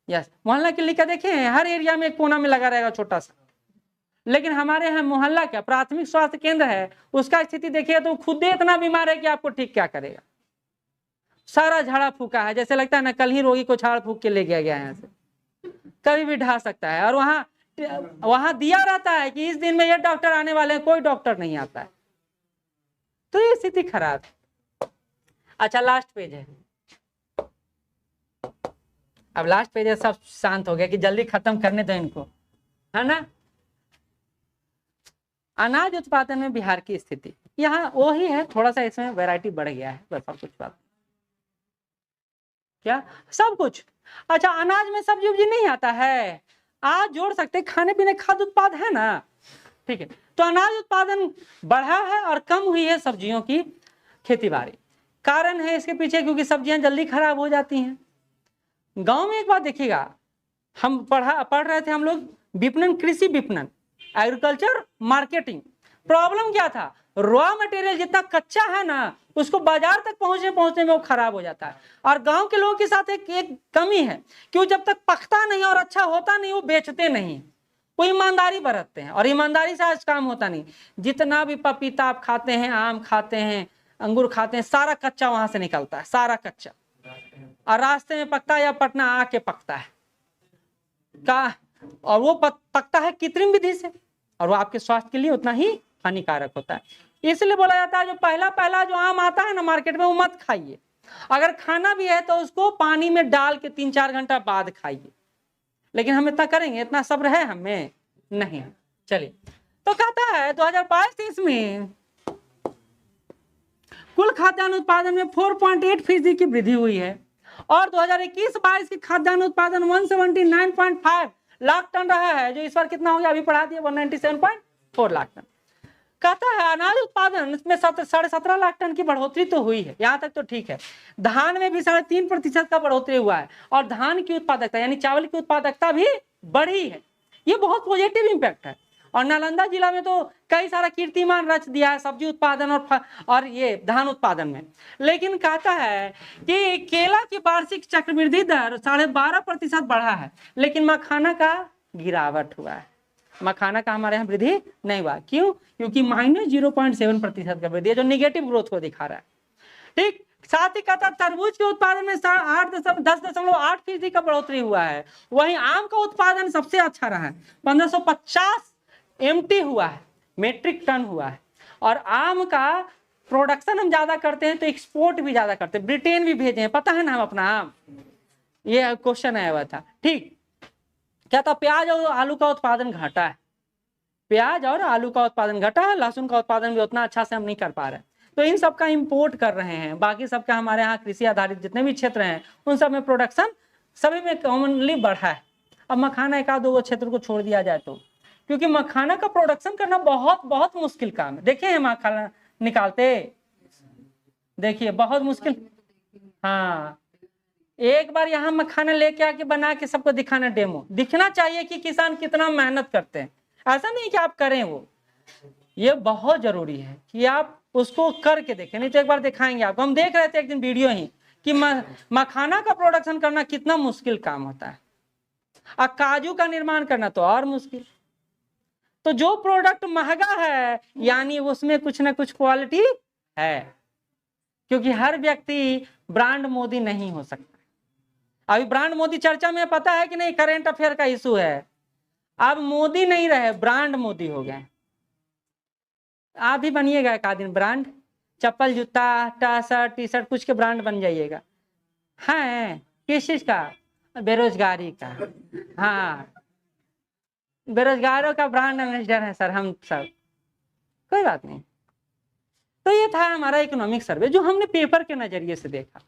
यस, मोहल्ला क्लिनिक का देखे हैं, हर एरिया में एक कोना में लगा रहेगा छोटा सा। लेकिन हमारे यहाँ मोहल्ला क्या प्राथमिक स्वास्थ्य केंद्र है, उसका स्थिति देखिए तो खुद ही इतना बीमार है कि आपको ठीक क्या करेगा। सारा झाड़ा फूका है, जैसे लगता है ना कल ही रोगी को झाड़ फूक के ले गया गया यहाँ से, कभी भी ढा सकता है। और वहां दिया रहता है कि इस दिन में ये डॉक्टर आने वाले हैं, कोई डॉक्टर नहीं आता है। तो ये स्थिति खराब है। अच्छा लास्ट पेज है, अब लास्ट पेज है, सब शांत हो गया कि जल्दी खत्म करने दो इनको, है ना। अनाज उत्पादन में बिहार की स्थिति यहाँ वही है, थोड़ा सा इसमें वैरायटी बढ़ गया है, बस और कुछ बात क्या, सब कुछ। अच्छा अनाज में सब्जी उब्जी नहीं आता है, आज जोड़ सकते, खाने पीने खाद्य उत्पाद है ना, ठीक है। तो अनाज उत्पादन बढ़ा है और कम हुई है सब्जियों की खेती बाड़ी। कारण है इसके पीछे क्योंकि सब्जियां जल्दी खराब हो जाती हैं। गांव में एक बात देखिएगा, हम पढ़ रहे थे हम लोग विपणन, कृषि विपणन, एग्रीकल्चर मार्केटिंग। प्रॉब्लम क्या था, रॉ मटेरियल जितना कच्चा है ना, उसको बाजार तक पहुंचने में वो खराब हो जाता है। और गांव के लोगों के साथ एक कमी है कि वो जब तक पकता नहीं और अच्छा होता नहीं, वो बेचते नहीं, वो ईमानदारी बरतते हैं, और ईमानदारी से आज काम होता नहीं। जितना भी पपीता आप खाते हैं, आम खाते हैं, अंगूर खाते हैं, सारा कच्चा वहां से निकलता है, सारा कच्चा, और रास्ते में पकता है या पटना आके पकता है का, और वो पकता है कृत्रिम विधि से, और वो आपके स्वास्थ्य के लिए उतना ही हानिकारक होता है। इसलिए बोला जाता है जो पहला जो आम आता है ना मार्केट में, वो मत खाइए। अगर खाना भी है तो उसको पानी में डाल के 3-4 घंटा बाद खाइए। लेकिन हम इतना करेंगे, इतना सब्र है हमें नहीं। चलिए, तो कहता है 2022-23 में कुल खाद्यान्न उत्पादन में 4.8% की वृद्धि हुई है और 2021-22 की खाद्यान्न उत्पादन 179.5 लाख टन रहा है, जो इस बार कितना हो गया अभी पढ़ा दिया 197.4 लाख टन। कहता है अनाज उत्पादन में 17.5 लाख टन की बढ़ोतरी तो हुई है, यहां तक तो ठीक है। धान में भी 3.5% का बढ़ोतरी हुआ है और धान की उत्पादकता यानी चावल की उत्पादकता भी बढ़ी है। ये बहुत पॉजिटिव इंपैक्ट है। और नालंदा जिला में तो कई सारा कीर्तिमान रच दिया है सब्जी उत्पादन और ये धान उत्पादन में। लेकिन कहता है कि केला की वार्षिक चक्रवृद्धि दर 12.5% बढ़ा है, लेकिन मखाना का गिरावट हुआ है। मखाना का हमारे यहाँ वृद्धि नहीं हुआ। क्यों? क्योंकि -0.7% का वृद्धि है, जो निगेटिव ग्रोथ को दिखा रहा है। ठीक, साथ ही कहता तरबूज के उत्पादन में 10.8% का बढ़ोतरी हुआ है। वहीं आम का उत्पादन सबसे अच्छा रहा है, 1550 MT हुआ है, मेट्रिक टन हुआ है। और आम का प्रोडक्शन हम ज्यादा करते हैं तो एक्सपोर्ट भी ज्यादा करते हैं, ब्रिटेन भी भेजे हैं, पता है ना हम अपना आम, ये क्वेश्चन आया हुआ था। ठीक, क्या था प्याज और आलू का उत्पादन घटा है, प्याज और आलू का उत्पादन घटा है, लहसुन का उत्पादन भी उतना अच्छा से हम नहीं कर पा रहे, तो इन सब का इंपोर्ट कर रहे हैं। बाकी सबका हमारे यहाँ कृषि आधारित जितने भी क्षेत्र हैं उन सब में प्रोडक्शन सभी में कॉमनली बढ़ा है। अब मखाना एक आध दो क्षेत्र को छोड़ दिया जाए तो, क्योंकि मखाना का प्रोडक्शन करना बहुत बहुत मुश्किल काम है। देखिए हम मखाना निकालते, देखिए बहुत मुश्किल। हाँ, एक बार यहाँ मखाना लेके आके बना के सबको दिखाना, डेमो दिखना चाहिए कि किसान कितना मेहनत करते हैं। ऐसा नहीं कि आप करें, वो ये बहुत जरूरी है कि आप उसको करके देखें, नहीं तो एक बार दिखाएंगे आपको। हम देख रहे थे एक दिन वीडियो ही कि मखाना का प्रोडक्शन करना कितना मुश्किल काम होता है, और काजू का निर्माण करना तो और मुश्किल। तो जो प्रोडक्ट महंगा है यानी उसमें कुछ ना कुछ क्वालिटी है, क्योंकि हर व्यक्ति ब्रांड मोदी नहीं हो सकता। अभी ब्रांड मोदी चर्चा में, पता है कि नहीं, करंट अफेयर का इशू है। अब मोदी नहीं रहे, ब्रांड मोदी हो गए। आप भी बनिएगा एक आध दिन ब्रांड, चप्पल जूता शर्ट टी शर्ट कुछ के ब्रांड बन जाइएगा। हाँ, किस चीज का? बेरोजगारी का। हाँ, बेरोजगारों का ब्रांड एम्बेसडर है सर हम सब, कोई बात नहीं। तो ये था हमारा इकोनॉमिक सर्वे जो हमने पेपर के नजरिए से देखा।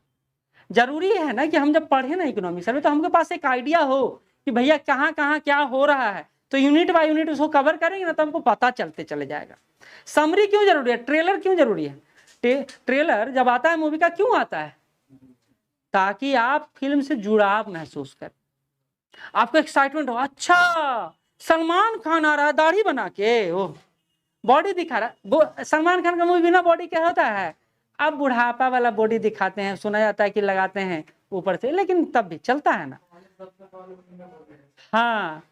जरूरी है ना कि हम जब पढ़े ना इकोनॉमिक सर्वे तो हमके पास एक आइडिया हो कि भैया कहाँ कहाँ क्या हो रहा है, तो यूनिट बाय यूनिट उसको कवर करेंगे ना तो हमको पता चलते चले जाएगा। समरी क्यों जरूरी है, ट्रेलर क्यों जरूरी है? ट्रेलर जब आता है मूवी का क्यों आता है? ताकि आप फिल्म से जुड़ाव महसूस करें, आपको एक्साइटमेंट हो। अच्छा, सलमान खान आ रहा है दाढ़ी बना के, वो बॉडी दिखा रहा। सलमान खान का मूवी बिना बॉडी के होता है? अब बुढ़ापा वाला बॉडी दिखाते हैं, सुना जाता है कि लगाते हैं ऊपर से, लेकिन तब भी चलता है ना। हाँ,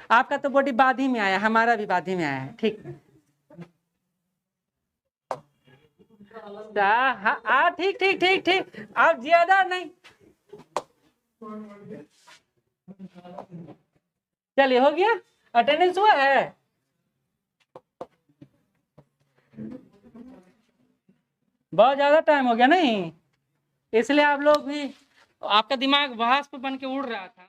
आपका तो बॉडी बाद ही में आया, हमारा भी बाद ही में आया है। ठीक, हाँ ठीक ठीक ठीक ठीक, आप ज्यादा नहीं। चलिए, हो गया, अटेंडेंस हुआ है। बहुत ज्यादा टाइम हो गया नहीं, इसलिए आप लोग भी, आपका दिमाग वाष्प बन के उड़ रहा था।